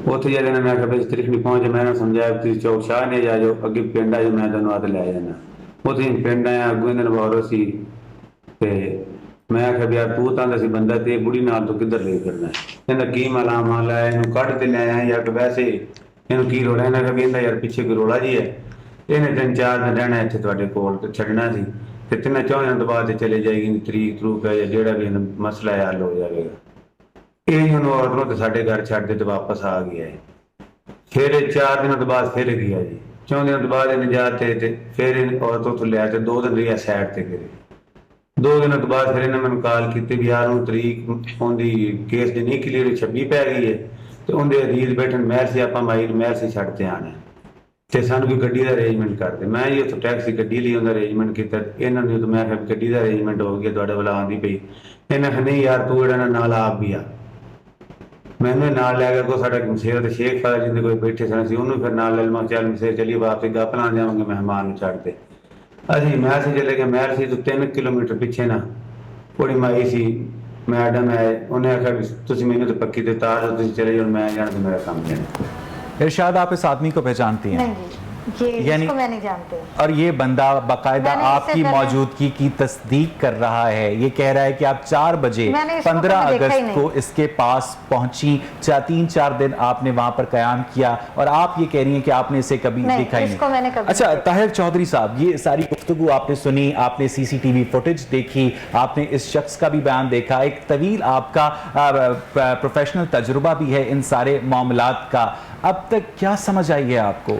उत्थे जाते ने मैं कहा भाई तरीक नहीं पहुंचे, मैंने समझाया तुम चौक शाह ने जा जाओ अगे पिंड आ जाओ, मैं तेन आद लै जाना। उत्थे पिंड आया अगू इन्हें बारो सी ते मैं आख्या यार तू तो सी बंदा ते बुढ़ी नाल तो किधर ले करना है, कहता की माला माला इनू कढ़ ते ले आया या वैसे इनू की रोला। इन्हें कहा कहता यार पिछे कोई रोला जी है, इन्हें 3-4 दिन रहना इतने तुहाडे कोल ते छड्डना सी ते 3-4 दिन तो बाद चले जाएगी तरीक तरूक है जेड़ा भी मसला है हल हो जाएगा। ये औरतों तो साढ़े घर छड़ दे तो वापस आ गया है। फिर 4 दिनों तो बाद फिर गया जी, 4 दिनों तो बाद इन्हें जाते थे फिर इन औरतों तो लिया 2 दिन रही साइड से गिरे। 2 दिनों तो बाद फिर इन्हें मैंने कॉल की भी यार तरीक उनकी केस की नहीं क्लीयर 26 पै गई है तो उनके अधीन बैठन महर से आप माई महर से छड़ते आना तो सू कोई गड्डी का अरेंजमेंट करते। मैं ही उतो टैक्सी गड्डी ली उनका अरेंजमेंट किया। इन्होंने तो मैं गड्डी का अरेंजमेंट हो गया थोड़े वाला आँदी पई। इन्हें कहा नहीं यार तू एड़ा नाल आप भी आ। मैंने नाल लै गया को साडा मसेर शेख फादर जिंदे कोई बैठे सन उन्होंने फिर नाल ले चल मसेर चलिए वापस गप ला जाओगे मेहमान छड़ते। अभी महर से चले गए, महर से तो 3 किलोमीटर पिछे ना थोड़ी माई सी मैडम है, उन्हें आखा तुम मैंने तो पक्की तो तार तुम चले जाओ मैं जाना तो मेरा काम है। इरशाद आप इस आदमी को पहचानती हैं? नहीं जी, यानी मैं नहीं जानती। और ये बंदा बाकायदा आपकी मौजूदगी की तस्दीक कर रहा है, ये कह रहा है कि आप 4 बजे 15 अगस्त को इसके पास पहुंची, 3-4 दिन आपने वहां पर कयाम किया और आप ये कह रही हैं कि आपने इसे कभी देखा ही नहीं। अच्छा ताहिर चौधरी साहब, ये सारी गुफ्तगू आपने सुनी, आपने सीसीटीवी फुटेज देखी, आपने इस शख्स का भी बयान देखा, एक तवील आपका प्रोफेशनल तजुर्बा भी है इन सारे मामलात का, अब तक क्या समझ आई है आपको?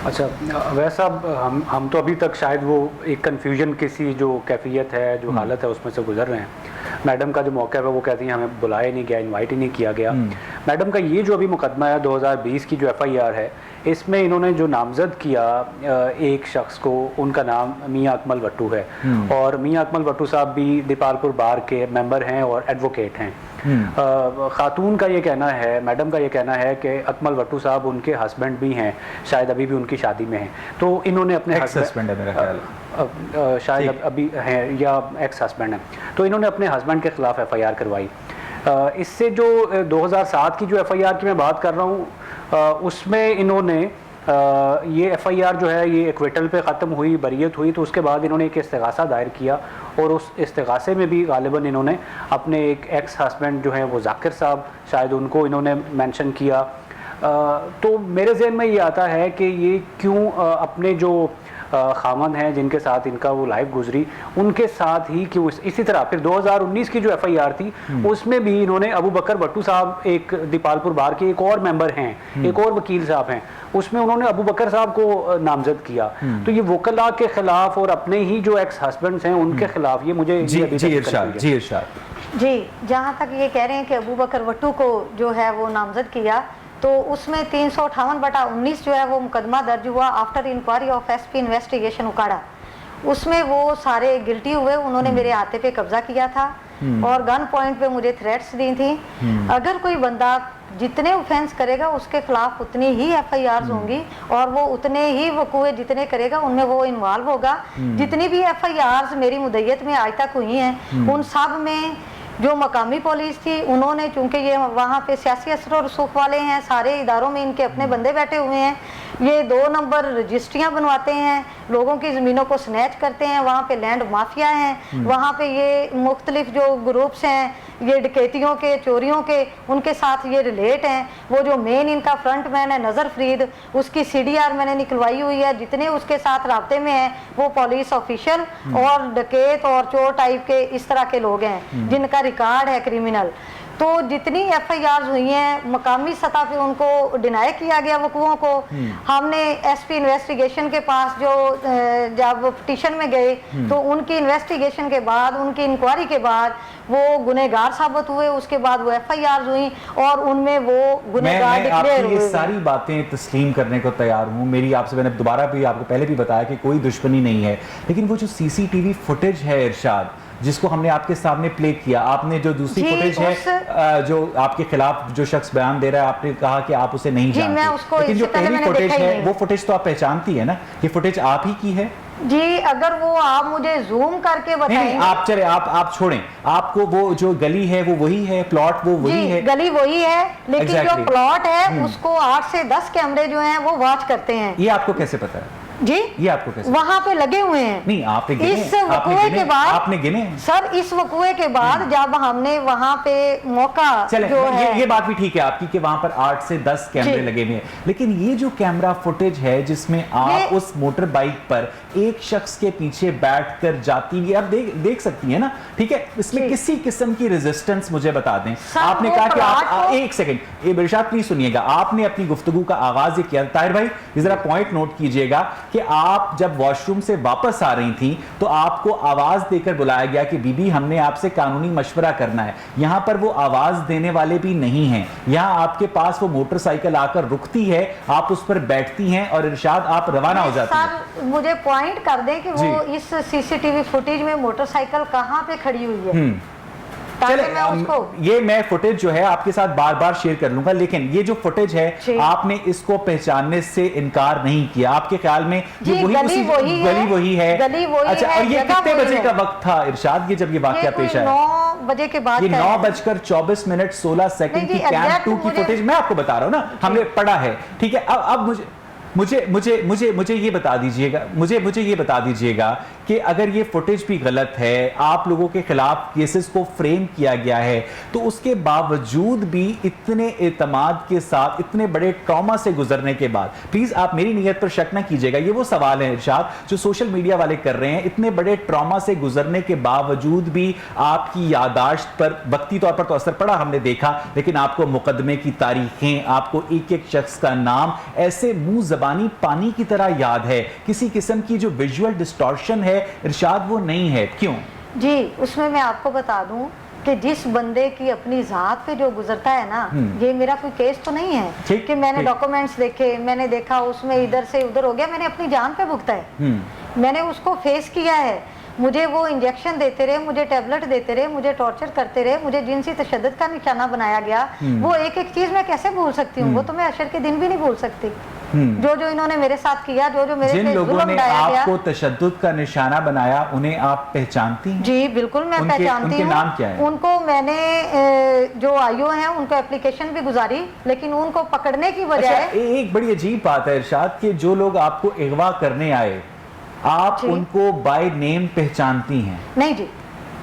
अच्छा वैसा हम तो अभी तक शायद वो एक कन्फ्यूजन किसी जो कैफियत है जो हालत है उसमें से गुजर रहे हैं। मैडम का जो मौका है वो कहती हैं हमें बुलाया नहीं गया, इनवाइट ही नहीं किया गया। मैडम का ये जो अभी मुकदमा है 2020 की जो FIR है इसमें इन्होंने जो नामजद किया एक शख्स को, उनका नाम मियां अकमल भट्टू है, और मियां अकमल भट्टू साहब भी दीपालपुर बार के मेंबर हैं और एडवोकेट हैं। खातून का ये कहना है, मैडम का ये कहना है कि अकमल भट्टू साहब उनके हस्बैंड भी हैं, शायद अभी भी उनकी शादी में हैं, तो इन्होंने अपने हस्बैंड है मेरा ख्याल, शायद अभी हैं या एक्स हस्बैंड हैं, तो इन्होंने अपने हस्बैंड के खिलाफ FIR करवाई। इससे जो 2007 की जो FIR की मैं बात कर रहा हूँ, उसमें इन्होंने ये FIR जो है ये एक्विटल पे ख़त्म हुई, बरीयत हुई, तो उसके बाद इन्होंने एक इस्तिगासा दायर किया, और उस इस्तिगासे में भी गालिबन इन्होंने अपने एक एक्स हस्बैंड जो हैं वो जाकिर साहब, शायद उनको इन्होंने मेंशन किया। तो मेरे जहन में ये आता है कि ये क्यों अपने जो खामन हैं जिनके साथ इनका वो लाइफ गुजरी, उनके साथ ही क्यों इसी तरह फिर 2019 की जो FIR थी उसमें भी इन्होंने अबू बकर भट्टू साहब, एक दीपालपुर बार के एक और मेंबर हैं, एक और वकील साहब हैं, उसमें उन्होंने अबू बकर साहब को नामजद किया। तो ये वकला के खिलाफ और अपने ही जो एक्स हस्बैंड्स हैं उनके खिलाफ ये मुझे जी इरशाद जी, जहाँ तक ये कह रहे हैं कि अबू बकर भट्टू को जो है वो नामजद किया, तो उसमें 358/19 जो है वो मुकदमा दर्ज हुआ after inquiry of SP investigation Okara. उसमें वो सारे गिल्टी हुए, उन्होंने मेरे हाथे पे कब्जा किया था और गन पॉइंट पे मुझे थ्रेट्स दी थी। अगर कोई बंदा जितने ऑफेंस करेगा उसके खिलाफ उतनी ही FIRs होंगी, और वो उतने ही वकूए जितने करेगा उनमें वो इन्वॉल्व होगा। जितनी भी FIRs मेरी मुद्दत में आज तक हुई हैं, उन सब में जो मकामी पुलिस थी, उन्होंने, चूंकि ये वहाँ पे सियासी असर और रसूख वाले हैं, सारे इदारों में इनके अपने बंदे बैठे हुए हैं, ये 2 नंबर रजिस्ट्रियाँ बनवाते हैं, लोगों की ज़मीनों को स्नैच करते हैं, वहाँ पे लैंड माफिया हैं, वहाँ पे ये मुख्तलिफ जो ग्रुप्स हैं, ये डकैतियों के, चोरियों के, उनके साथ ये रिलेट हैं। वो जो मेन इनका फ्रंट मैन है नज़र फरीद, उसकी CDR मैंने निकलवाई हुई है, जितने उसके साथ राब्ते में हैं वो पुलिस ऑफिशियल और डकैत और चोर टाइप के इस तरह के लोग हैं जिनका रिकॉर्ड है क्रिमिनल। तो जितनी FIRs हुई हैं मकामी सतह पे उनको डिनाई किया गया वकूओं को। हमने SP इन्वेस्टिगेशन के पास जो जब पिटीशन में गए तो उनकी इन्वेस्टिगेशन के बाद, उनकी इंक्वायरी के बाद वो गुनहगार साबित हुए, उसके बाद वो FIRs हुई और उनमें वो गुनहगार डिक्लेयर हुए। ये सारी बातें तस्लीम करने को तैयार हूँ। मेरी आपसे, मैंने दोबारा भी आपको पहले भी बताया कि कोई दुश्मनी नहीं है, लेकिन वो जो CCTV फुटेज है इरशाद, जिसको हमने आपके सामने प्ले किया, आपने जो दूसरी फुटेज है जो आपके खिलाफ जो शख्स बयान दे रहा है, आपने कहा कि आप उसे नहीं जानते, लेकिन जो पहली फुटेज है वो फुटेज तो आप पहचानती है ना, ये फुटेज आप ही की है जी। अगर वो आप मुझे जूम करके बताएं। आप चले, आप छोड़ें, आपको वो जो गली है वो वही है, प्लॉट वो वही है, गली वही है, लेकिन जो प्लॉट है उसको 8 से 10 कैमरे जो हैं वो वॉच करते हैं। ये आपको कैसे पता है जी? ये आपको कैसे? वहाँ पे लगे हुए हैं। नहीं, आपने गिने? इस वकूए के बाद आपने गिने? सर, इस वकूए के बाद जब हमने वहाँ पे मौका जो है, ये बात भी ठीक है आपकी कि वहाँ पर 8 से 10 कैमरे लगे हुए हैं, लेकिन ये जो कैमरा फुटेज है जिसमें आप उस मोटर बाइक पर एक शख्स के पीछे बैठकर जाती हुई आप देख सकती हैं ना, ठीक है, इसमें किसी किस्म की रेजिस्टेंस मुझे बता दें। आपने कहा कि आप एक सेकंड, ये इरशाद प्लीज सुनिएगा, आपने अपनी गुफ्तगू का आगाज ये किया, ताहिर भाई जरा पॉइंट नोट कीजिएगा कि आप जब वॉशरूम से वापस आ रही थी तो आपको आवाज देकर बुलाया गया कि बीबी हमने आपसे कानूनी मशवरा करना है। यहां पर वो आवाज देने वाले भी नहीं हैं, यहां आपके पास वो मोटरसाइकिल आकर रुकती है, आप उस पर बैठती हैं और इरशाद आप रवाना हो जाती हैं। सर मुझे पॉइंट कर दें कि वो इस CCTV फुटेज में मोटरसाइकिल कहां पे खड़ी हुई है। चले, ये मैं फुटेज जो है आपके साथ बार बार शेयर कर लूंगा, लेकिन ये जो फुटेज है आपने इसको पहचानने से इनकार नहीं किया। आपके ख्याल में ये गली वही है? अच्छा, और ये कितने बजे का वक्त था इरशाद, ये जब ये वाकया पेश आया? 9 बजे के बाद। ये 9:24 की कैंप 2 की फुटेज मैं आपको बता रहा हूं ना, हमने पढ़ा है, ठीक है। अब मुझे ये बता दीजिएगा, मुझे ये बता दीजिएगा कि अगर ये फुटेज भी गलत है, आप लोगों के खिलाफ केसेस को फ्रेम किया गया है, तो उसके बावजूद भी इतने एतमाद के साथ, इतने बड़े ट्रॉमा से गुजरने के बाद, प्लीज आप मेरी नीयत पर शक ना कीजिएगा, ये वो सवाल है इरशाद जो सोशल मीडिया वाले कर रहे हैं, इतने बड़े ट्रॉमा से गुजरने के बावजूद भी आपकी यादाश्त पर वक्ती तौर पर तो असर पड़ा, हमने देखा, लेकिन आपको मुकदमे की तारीखें, आपको एक एक शख्स का नाम ऐसे मुंह पानी की तरह याद है, किसी किस्म की जो विजुअल डिस्टॉर्शन है इरशाद वो नहीं है, क्यों? जी, उसमें मैं आपको बता दूं कि जिस बंदे की अपनी जात पे जो गुजरता है ना, ये मेरा कोई केस तो नहीं है ठीक, कि मैंने ठीक। डॉक्यूमेंट्स देखे, मैंने देखा उसमें इधर से उधर हो गया, मैंने अपनी जान पे भुगता है, मैंने उसको फेस किया है। मुझे वो इंजेक्शन देते रहे, मुझे टैबलेट देते रहे, मुझे टॉर्चर करते रहे, मुझे जिनसी तशद्दुद का निशाना बनाया गया, वो एक एक चीज मैं कैसे भूल सकती हूँ? वो तो मैं अशर के दिन भी नहीं भूल सकती। जो जो इन्होंने मेरे साथ किया, जो जो मेरे जिन पे लोगों जुल्म ने ढाया गया। आपको तशद्दुद का निशाना बनाया, उन्हें आप पहचानती हैं? जी बिल्कुल मैं पहचानती उनके हूँ। नाम क्या है? उनको मैंने जो आईओ हैं उनको एप्लीकेशन भी गुजारी, लेकिन उनको पकड़ने की अच्छा, बजाय एक बड़ी अजीब बात है इरशाद कि जो लोग आपको अगवा करने आए, आप जी। उनको बाय नेम पहचानती हैं? नहीं जी,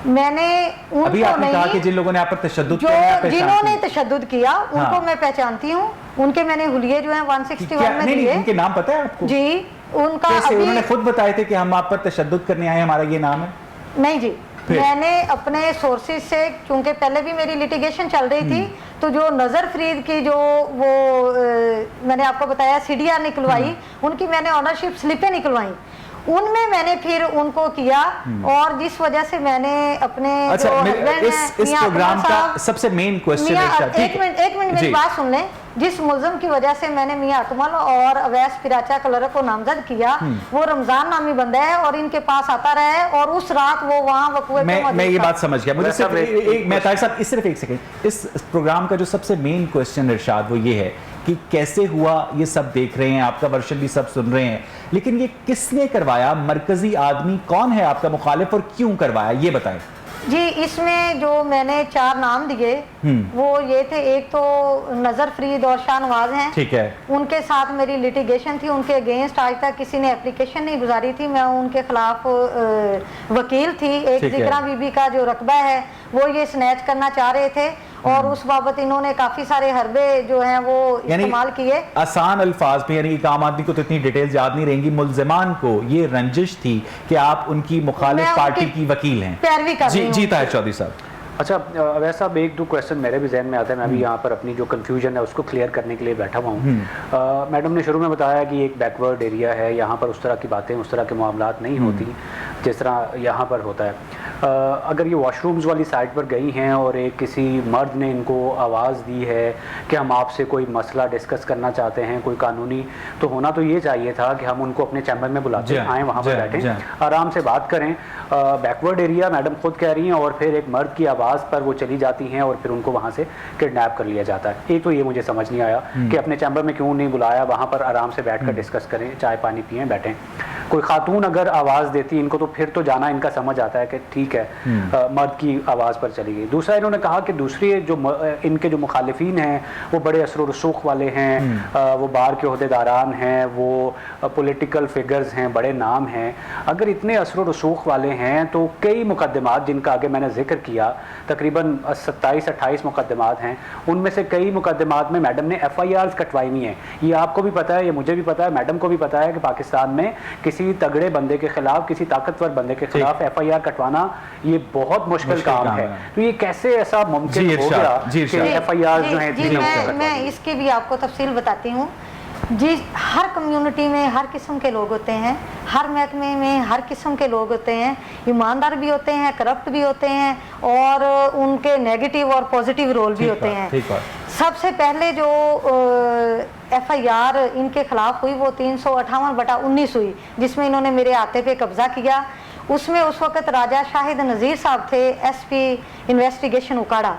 मैंने उनको अभी आपने कहा नहीं, कि जिन लोगों ने आप पर तशद्दुद जो किया, आप पहचानती जिन्होंने हैं। तशद्दुद किया उनको हाँ। मैं पहचानती हूँ। उनके मैंने हुलिये जो हैं 161 क्या में नहीं, दिए। उनके नाम पता है आपको? जी उनका कैसे? अभी उन्होंने खुद बताए थे कि हम आप पर तशद्दुद करने आए, हमारा ये नाम है? नहीं जी, फिर? मैंने अपने सोर्सेज से, क्योंकि पहले भी मेरी लिटिगेशन चल रही थी, तो जो नजर फरीद की जो वो मैंने आपको बताया सीडीआर निकलवाई, उनकी मैंने ऑनरशिप स्लिपें निकलवाई, उनमें मैंने फिर उनको किया। और जिस वजह से मैंने अपने अच्छा, जो हस्बैंड इस हैं मियां प्रोग्राम अकमल का साहब, सबसे मेन क्वेश्चन मियां है, एक मिनट मेरी बात सुन लें। जिस मुल्ज़म की वजह से मैंने मियां अकमल और अवैस पिराचा क्लर्क को नामजद किया, वो रमजान नामी बंदा है और इनके पास आता रहा है, और उस रात वो वहाँ वकूए पे मैं ये बात समझ गया। मुझे वैसा सिर्फ मैं तारिक साहब सिर्फ एक सेकंड, इस प्रोग्राम का जो सबसे मेन क्वेश्चन इरशाद वो ये है कि कैसे हुआ, ये सब देख रहे हैं, आपका वर्शन भी सब सुन रहे हैं, लेकिन ये किसने करवाया? मरकजी आदमी कौन है आपका मुखालिफ और क्यों करवाया, ये बताएं। जी इसमें जो मैंने 4 नाम दिए वो ये थे, एक तो नजर फरीद और शाहनवाज हैं, ठीक है, उनके साथ मेरी लिटिगेशन थी, उनके अगेंस्ट आज तक किसी ने एप्लीकेशन नहीं गुजारी थी, मैं उनके खिलाफ वकील थी। एक ठीक है। जिक्रा बीबी का जो रकबा है वो ये स्नैच करना चाह रहे थे, और उस बाबत इन्होंने काफी सारे हरबे जो हैं वो इस्तेमाल किए। आसान अल्फाज में, यानी कि आम आदमी को तो इतनी डिटेल्स याद नहीं रहेंगी, मुल्जिमान को ये रंजिश थी कि आप उनकी मुखालिफ मैं पार्टी उनकी की वकील हैं। पैरवी कर रही हूँ। जी ताहिर चौधरी साहब। अच्छा अवैस साहब, एक दो क्वेश्चन मेरे भी जहन में आते हैं, मैं भी यहाँ पर अपनी जो कंफ्यूजन है उसको क्लियर करने के लिए बैठा हुआ हूँ। मैडम ने शुरू में बताया कि एक बैकवर्ड एरिया है, यहाँ पर उस तरह की बातें, उस तरह के मामलात नहीं होती जिस तरह यहाँ पर होता है। अगर ये वॉशरूम्स वाली साइड पर गई हैं और एक किसी मर्द ने इनको आवाज़ दी है कि हम आपसे कोई मसला डिस्कस करना चाहते हैं, कोई कानूनी, तो होना तो ये चाहिए था कि हम उनको अपने चैम्बर में बुलाते आएँ, वहाँ पर बैठें, आराम से बात करें। बैकवर्ड एरिया मैडम खुद कह रही हैं, और फिर एक मर्द की आवाज़ पर वो चली जाती हैं और फिर उनको वहाँ से किडनैप कर लिया जाता है। एक तो ये मुझे समझ नहीं आया कि अपने चैम्बर में क्यों नहीं बुलाया, वहाँ पर आराम से बैठ कर डिस्कस करें, चाय पानी पिएँ, बैठें। कोई खातून अगर आवाज़ देती इनको तो फिर तो जाना इनका समझ आता है कि ठीक है, मर्द की आवाज़ पर चली गई। दूसरा इन्होंने कहा कि दूसरी जो इनके जो मुखालिफिन हैं वो बड़े असर रसूख वाले हैं, वो बार के अहदेदारान हैं, वो पॉलिटिकल फिगर्स हैं, बड़े नाम हैं। अगर इतने असर रसूख वाले हैं तो कई मुकदमात जिनका आगे मैंने जिक्र किया, तकरीबन 27-28 मुकदमात हैं, उनमें से कई मुकदमात में मैडम ने FIRs कटवाई हुई हैं। ये आपको भी पता है, ये मुझे भी पता है, मैडम को भी पता है कि पाकिस्तान में किसी तगड़े बंदे के खिलाफ, किसी ताकतवर बंदे के खिलाफ FIR कटवाना ये बहुत मुश्किल काम है। तो ये कैसे ऐसा मुमकिन हो गया कि FIR जो है? मैं इसकी भी आपको तफसील बताती हूँ। जी हर कम्युनिटी में हर किस्म के लोग होते हैं, हर महकमे में हर किस्म के लोग होते हैं, ईमानदार भी होते हैं, करप्ट भी होते हैं, और उनके नेगेटिव और पॉजिटिव रोल भी होते हैं। सबसे पहले जो FIR इनके खिलाफ हुई वो 358/19 हुई, जिसमें इन्होंने मेरे आते पे कब्जा किया। उसमें उस वक़्त राजा शाहिद नज़ीर साहब थे, SP इन्वेस्टिगेशन उकाड़ा,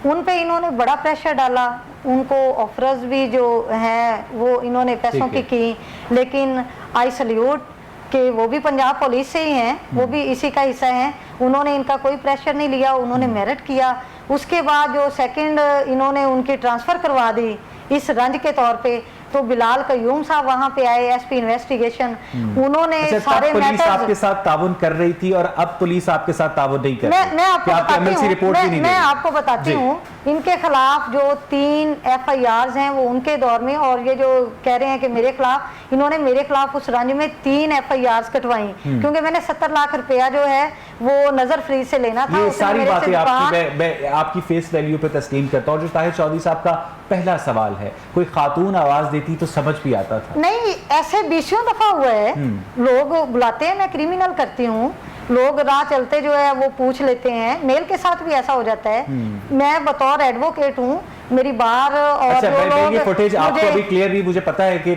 उन पे इन्होंने बड़ा प्रेशर डाला, उनको ऑफर्स भी जो हैं वो इन्होंने पैसों की, लेकिन आई सल्यूट कि वो भी पंजाब पुलिस से ही हैं, वो भी इसी का हिस्सा हैं, उन्होंने इनका कोई प्रेशर नहीं लिया, उन्होंने मेरिट किया। उसके बाद जो सेकंड इन्होंने उनकी ट्रांसफ़र करवा दी इस रंज के तौर पे, तो बिलाल कयूम साहब वहाँ पे आए, SP इन्वेस्टिगेशन, उन्होंने सारे पुलिस आपके साथ ताउन कर रही थी और अब पुलिस आपके साथ ताउन नहीं कर रही। मैं आपको बताती हूँ, मैं आपको बताती हूँ, इनके खिलाफ जो 3 FIRs हैं वो उनके दौर में, और ये जो कह रहे हैं कि मेरे खिलाफ, इन्होंने मेरे खिलाफ उस रंज में 3 FIRs कटवाई, क्योंकि मैंने 70 लाख रुपया जो है वो नजर फ्री से लेना था। ये सारी बातें आपकी फेस वैल्यू पे तस्लीम करता हूँ। जो ताहिर चौधरी साहब का पहला सवाल है, कोई खातून आवाज देती तो समझ भी आता था? नहीं, ऐसे 20 दफा हुआ है, लोग बुलाते हैं, मैं क्रिमिनल करती हूँ, लोग राह चलते जो है वो पूछ लेते हैं, मेल के साथ भी ऐसा हो जाता है। मैं बतौर एडवोकेट हूँ, मेरी बार और अच्छा, जो लोग ये फुटेज आपको मुझे अभी क्लियरली मुझे पता है कि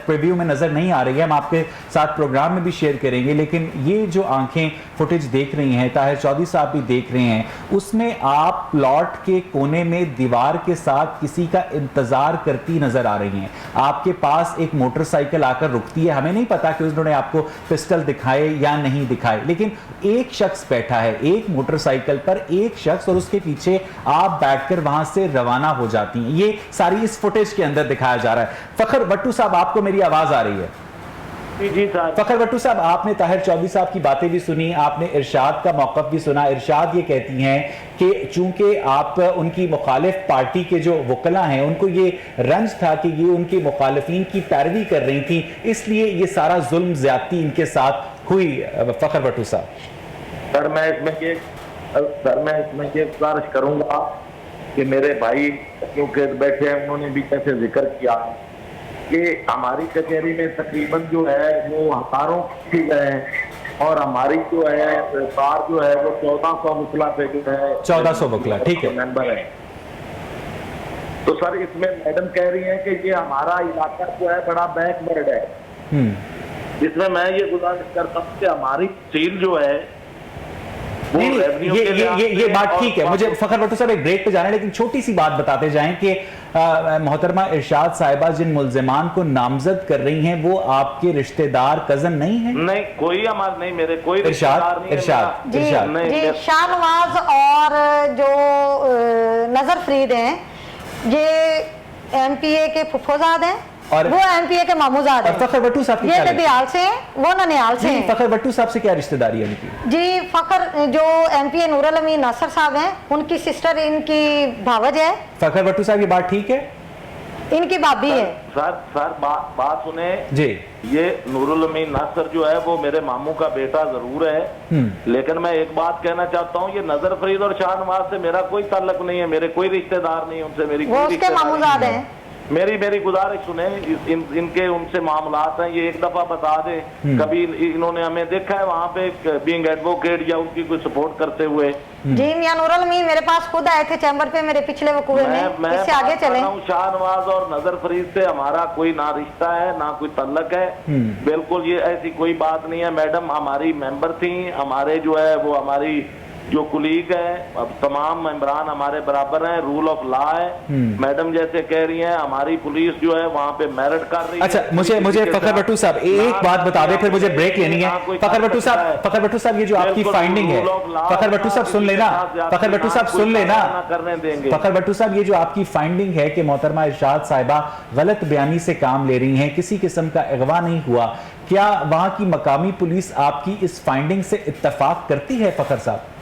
प्रीव्यू में नजर नहीं आ रही है, हम आपके साथ प्रोग्राम में भी शेयर करेंगे, लेकिन ये जो आंखें फुटेज देख रही हैं, ताहिर चौधरी साहब भी देख रहे हैं, उसमें आप प्लॉट के कोने में दीवार के साथ किसी का इंतजार करती नजर आ रही हैं। आपके पास एक मोटरसाइकिल आकर रुकती है, हमें नहीं पता कि उन्होंने आपको पिस्टल दिखाए या नहीं दिखाए, लेकिन एक शख्स बैठा है एक मोटरसाइकिल पर, एक शख्स, और उसके पीछे आप बैठकर वहां से रवाना हो जाती हैं। ये सारी इस फुटेज के अंदर दिखाया जा रहा है। फखर भट्टू साहब, आपको मेरी आवाज आ रही है? जी सर। फखर भट्टू साहब, आपने ताहिर चौधरी साहब की बातें भी सुनी, आपने इरशाद का मौक़िफ़ भी सुना। इरशाद ये कहती हैं कि चूंकि आप उनकी मुखालिफ पार्टी के जो वकला हैं उनको ये रंज था कि ये उनके मुखालिफिन की पैरवी कर रही थी, इसलिए ये सारा जुल्म ज्यादती इनके साथ हुई। फखर भट्टू साहब, सर मैं इसमें ये गुजारिश करूंगा कि मेरे भाई क्योंकि बैठे हैं, उन्होंने भी कैसे जिक्र किया कि हमारी कचहरी में तकरीबन जो है वो हजारों की है, और हमारी जो है बार जो है वो 1400 वकला पे जो है 1400 वकला, ठीक है, मेंबर है। तो सर इसमें मैडम कह रही है कि ये हमारा इलाका जो है बड़ा बैकवर्ड है। इसमें मैं ये गुजारिश करता हूँ कि हमारी सील जो है नहीं, ये बात ठीक है। मुझे फखर भट्टू साहब एक ब्रेक पे जाना है, लेकिन छोटी सी बात बताते जाएं कि मोहतरमा इरशाद साहिबा जिन मुल्जिमान को नामजद कर रही हैं वो आपके रिश्तेदार, कजन नहीं है? नहीं, कोई हमारा नहीं, मेरे कोई रिश्तेदार नहीं है। जी, शाहनवाज और जो नजर फरीद हैं ये एमपीए के फुफोजाद हैं, और वो एमपीए के मामूजाद हैं। फखर भट्टू साहब ये ननिहाल से हैं, वो ननिहाल से हैं। फखर भट्टू साहब से क्या रिश्तेदारी है इनकी? जी, फखर जो एमपीए नूरुल अमीन नासर साहब हैं, उनकी सिस्टर इनकी भावज है। फखर भट्टू साहब, ये बात ठीक है? इनकी भाभी है। सर बात सुने जी। ये नूरुल अमीन नासर जो है वो मेरे मामू का बेटा जरूर है, लेकिन मैं एक बात कहना चाहता हूँ, ये नजर फरीद और शाहनवाज से मेरा कोई ताल्लुक नहीं है, मेरे कोई रिश्तेदार नहीं है उनसे, मेरी वो उसके मामूजाद हैं। मेरी गुजारिश सुने, इनके उनसे मामलात हैं, ये एक दफा बता दे कभी इन्होंने हमें देखा है वहाँ पे बीइंग एडवोकेट या उनकी कोई सपोर्ट करते हुए? जी, मियां नूरुल अमीन मेरे पास खुद आए थे चैम्बर पे मेरे पिछले वकूए में। इससे आगे चले। शाहनवाज और नजर फरीद से हमारा कोई ना रिश्ता है ना कोई तल्लक है, बिल्कुल ये ऐसी कोई बात नहीं है। मैडम हमारी मेंबर थी, हमारे जो है वो हमारी जो कुलीग है, अब तमाम मेंबरान हमारे बराबर हैं, रूल ऑफ लॉ है। मैडम जैसे कह रही हैं हमारी पुलिस जो है वहाँ पे मेरिट कर रही है। अच्छा, मुझे फखर भट्टू साहब एक बात बता दें, फिर मुझे ब्रेक लेनी है। फखर भट्टू साहब, ये जो आपकी फाइंडिंग है, फखर भट्टू साहब सुन लेना, फखर भट्टू साहब सुन लेना, करने देंगे। फखर भट्टू साहब, ये जो आपकी फाइंडिंग है कि मोहतरमा इरशाद साहिबा गलत बयानी से काम ले रही हैं, किसी किस्म का अगवा नहीं हुआ, क्या वहाँ की मकामी पुलिस आपकी इस फाइंडिंग से इत्तफाक करती है? फखर साहब,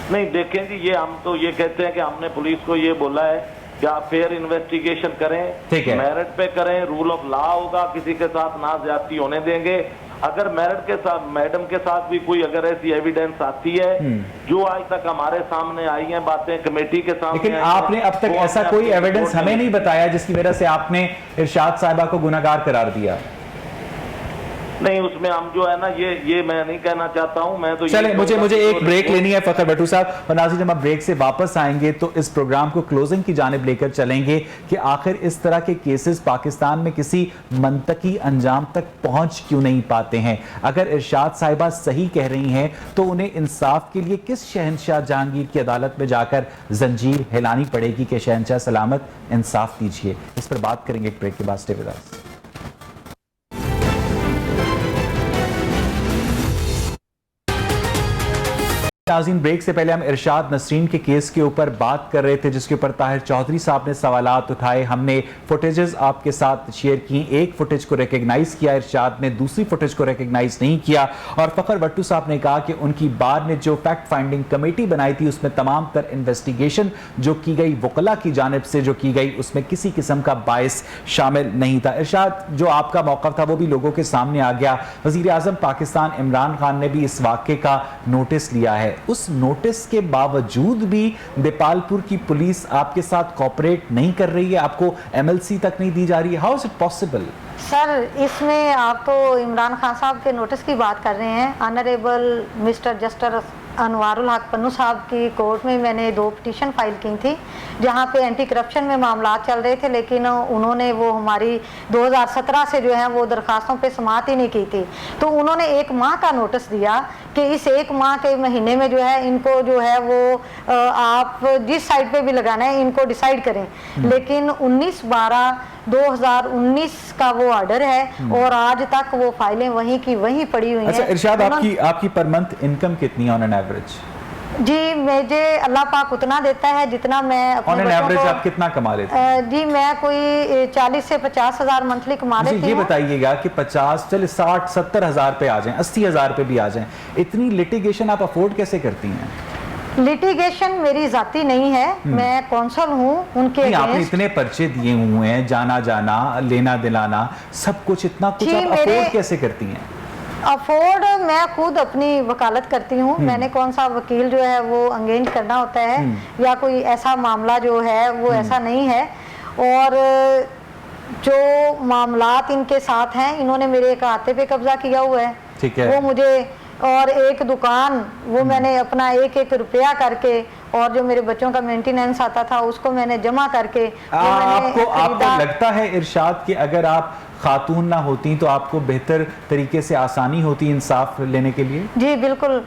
नहीं, देखें जी, ये हम तो ये कहते हैं कि हमने पुलिस को ये बोला है कि आप फेयर इन्वेस्टिगेशन करें, ठीक है, मेरिट पे करें, रूल ऑफ लॉ होगा, किसी के साथ ना ज्यादती होने देंगे। अगर मेरिट के साथ मैडम के साथ भी कोई अगर ऐसी एविडेंस आती है जो आज तक हमारे सामने आई हैं बातें कमेटी के सामने, लेकिन आपने अब तक ऐसा कोई एविडेंस हमें नहीं बताया जिसकी वजह से आपने इरशाद साहिबा को गुनाहगार करार दिया? नहीं, उसमें हम जो है ना ये मैं नहीं कहना चाहता हूं। मैं तो चले, मुझे एक ब्रेक लेनी है फखर भट्टू साहब, और नाज़रीन जब हम ब्रेक से वापस आएंगे तो इस प्रोग्राम को क्लोजिंग की जानिब लेकर चलेंगे कि आखिर इस तरह के केसेस पाकिस्तान में किसी मंतकी अंजाम तक पहुंच क्यों नहीं पाते हैं। अगर इरशाद साहिबा सही कह रही हैं तो उन्हें इंसाफ के लिए किस शहंशाह जहांगीर की अदालत में जाकर जंजीर हिलानी पड़ेगी कि शहंशाह सलामत इंसाफ दीजिए। इस पर बात करेंगे एक ब्रेक के बाद। Stay with us. नाज़रीन, ब्रेक से पहले हम इरशाद नसरीन के केस के ऊपर बात कर रहे थे जिसके ऊपर ताहिर चौधरी साहब ने सवालात उठाए। हमने फुटेजेस आपके साथ शेयर की, एक फुटेज को रिकग्नाइज किया, इरशाद ने दूसरी फुटेज को रिकग्नाइज नहीं किया। और फखर भट्टू साहब ने कहा कि उनकी बार ने जो फैक्ट फाइंडिंग कमेटी बनाई थी उसमें तमाम तर इन्वेस्टिगेशन जो की गई वकला की जानिब से जो की गई उसमें किसी किस्म का बायस शामिल नहीं था। इरशाद, जो आपका मौक़िफ़ था वो भी लोगों के सामने आ गया। वज़ीर आज़म पाकिस्तान इमरान खान ने भी इस वाक़े का नोटिस लिया है। उस नोटिस के बावजूद भी देपालपुर की पुलिस आपके साथ कोऑपरेट नहीं कर रही है, आपको एमएलसी तक नहीं दी जा रही है? How is it possible? Sir, इसमें आप तो इमरान खान साहब के नोटिस की बात कर रहे हैं। ऑनरेबल मिस्टर जस्टिस अनवारुल हक पन्नू साहब की कोर्ट में मैंने 2 पिटीशन फाइल की थी, जहां पे एंटी करप्शन में मामला चल रहे थे, लेकिन उन्होंने वो हमारी 2017 से जो है वो दरखास्तों पे समाअत ही नहीं की थी। तो उन्होंने 1 माह का नोटिस दिया कि इस 1 माह के महीने में जो है इनको जो है वो आप जिस साइड पे भी लगाना है इनको डिसाइड करें। लेकिन 19/12/2019 का वो ऑर्डर है और आज तक वो फाइलें वहीं की वहीं पड़ी हुई हैं। अच्छा इरशाद, आपकी पर मंथ इनकम कितनी ऑन एन एवरेज? जी, मुझे अल्लाह पाक उतना देता है जितना मैं अपने ऑन एन एवरेज आप कितना कमा लेते हैं? जी, मैं कोई 40 से 50 हज़ार मंथली कमा लेती हूँ। ये बताइएगा कि 50 चल 60-70 हज़ार पे आ जाएं, 80 हज़ार पे भी आ जाएं, इतनी लिटिगेशन आप अफोर्ड कैसे करती हैं? लिटिगेशन मेरी जाती नहीं है, मैं कौंसल हूँ उनके नहीं, आपने against। इतने पर्चे दिए हुए हैं, जाना जाना लेना दिलाना सब कुछ, इतना कुछ जी, आप अफोर्ड कैसे करती हैं? अफोर्ड मैं खुद अपनी वकालत करती हूँ। मैंने कौन सा वकील जो है वो एंगेज करना होता है या कोई ऐसा मामला जो है वो ऐसा नहीं है। और जो मामलात इनके साथ हैं, इन्होंने मेरे एक खाते पे कब्जा किया हुआ है, ठीक है, वो मुझे, और एक दुकान वो मैंने अपना 1-1 रुपया करके, और जो मेरे बच्चों का मेंटेनेंस आता था उसको मैंने जमा करके आपको लगता है इरशाद कि अगर आप खातून ना होती तो आपको बेहतर तरीके से आसानी होती इंसाफ लेने के लिए? जी बिल्कुल,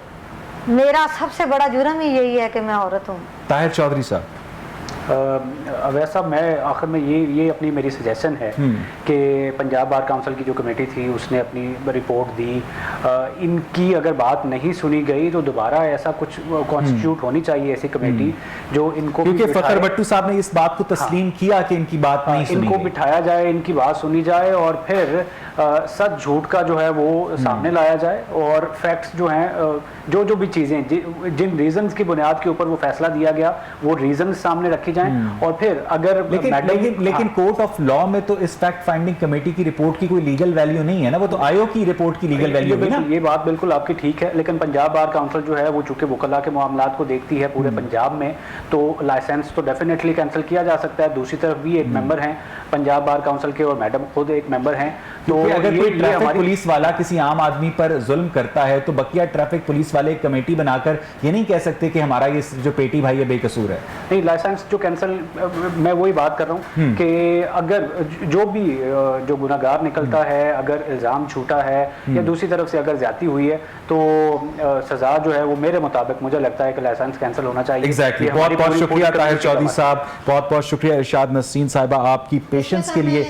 मेरा सबसे बड़ा जुर्म ही यही है कि मैं औरत हूँ। ताहिर चौधरी साहब, वैसा मैं आखिर में ये अपनी मेरी सजेशन है कि पंजाब बार काउंसिल की जो कमेटी थी उसने अपनी रिपोर्ट दी, इनकी अगर बात नहीं सुनी गई तो दोबारा ऐसा कुछ कॉन्स्टिट्यूट होनी चाहिए ऐसी कमेटी जो इनको, क्योंकि फखर भट्टू साहब ने इस बात को तस्लीम किया कि इनकी बात नहीं सुनी इनको गई। बिठाया जाए, इनकी बात सुनी जाए और फिर सच झूठ का जो है वो सामने लाया जाए और फैक्ट्स जो हैं, जो भी चीज़ें जिन रीजंस की बुनियाद के ऊपर वो फैसला दिया गया वो रीजंस सामने रखी जाएं। और फिर अगर लेकिन कोर्ट ऑफ लॉ में तो इस फैक्ट फाइंडिंग कमेटी की रिपोर्ट की कोई लीगल वैल्यू नहीं है ना, वो तो आयोग की रिपोर्ट की लीगल वैल्यू है ना। ये बात बिल्कुल आपकी ठीक है, लेकिन पंजाब बार काउंसिल जो है वो चूंकि वकला के मामलात को देखती है पूरे पंजाब में, तो लाइसेंस तो डेफिनेटली कैंसिल किया जा सकता है। दूसरी तरफ भी एक मेंबर हैं पंजाब बार काउंसिल के और मैडम खुद एक मेंबर हैं। तो अगर कोई ट्रैफिक पुलिस वाला किसी आम आदमी पर जुल्म करता है तो बकिया ट्रैफिक पुलिस वाले एक कमेटी बनाकर ये नहीं कह सकते कि हमारा ये जो पेटी भाई है बेकसूर है। नहीं, लाइसेंस जो कैंसिल, मैं वही बात कर रहा हूँ कि अगर जो गुनाहगार निकलता है, अगर इल्ज़ाम झूठा है या दूसरी तरफ से अगर ज्यादती हुई है तो सजा जो है वो मेरे मुताबिक मुझे लगता है कि लाइसेंस कैंसिल होना चाहिए। एग्जैक्टली, बहुत बहुत शुक्रिया ताहिर चौधरी साहब, बहुत बहुत शुक्रिया इरशाद नसरीन साहिबा आपकी पेशेंस के लिए।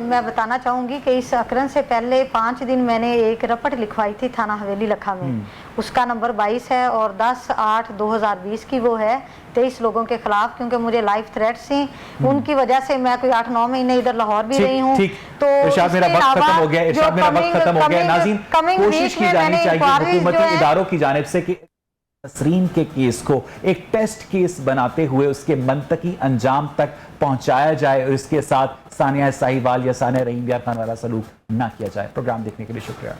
मैं बताना चाहूंगी कि इस अकरन से पहले 5 दिन मैंने एक रपट लिखवाई थी थाना हवेली लखा में, उसका नंबर 22 है और 10/8/2020 की वो है 23 लोगों के खिलाफ, क्योंकि मुझे लाइफ थ्रेट्स थी, उनकी वजह से मैं कोई 8-9 महीने इधर लाहौर भी रही हूँ। तो इरशाद मेरा वक्त खत्म हो गया, इरशाद मेरा वक्त खत्म हो गया। नाज़रीन, कोशिश की जानी चाहिए हुकूमती इदारों की जानिब से कि नसरीन के केस को एक टेस्ट केस बनाते हुए उसके मंतकी अंजाम तक पहुंचाया जाए और इसके साथ सानिया साहिवाल या सानिया रहीम या खान वाला सलूक ना किया जाए। प्रोग्राम देखने के लिए शुक्रिया।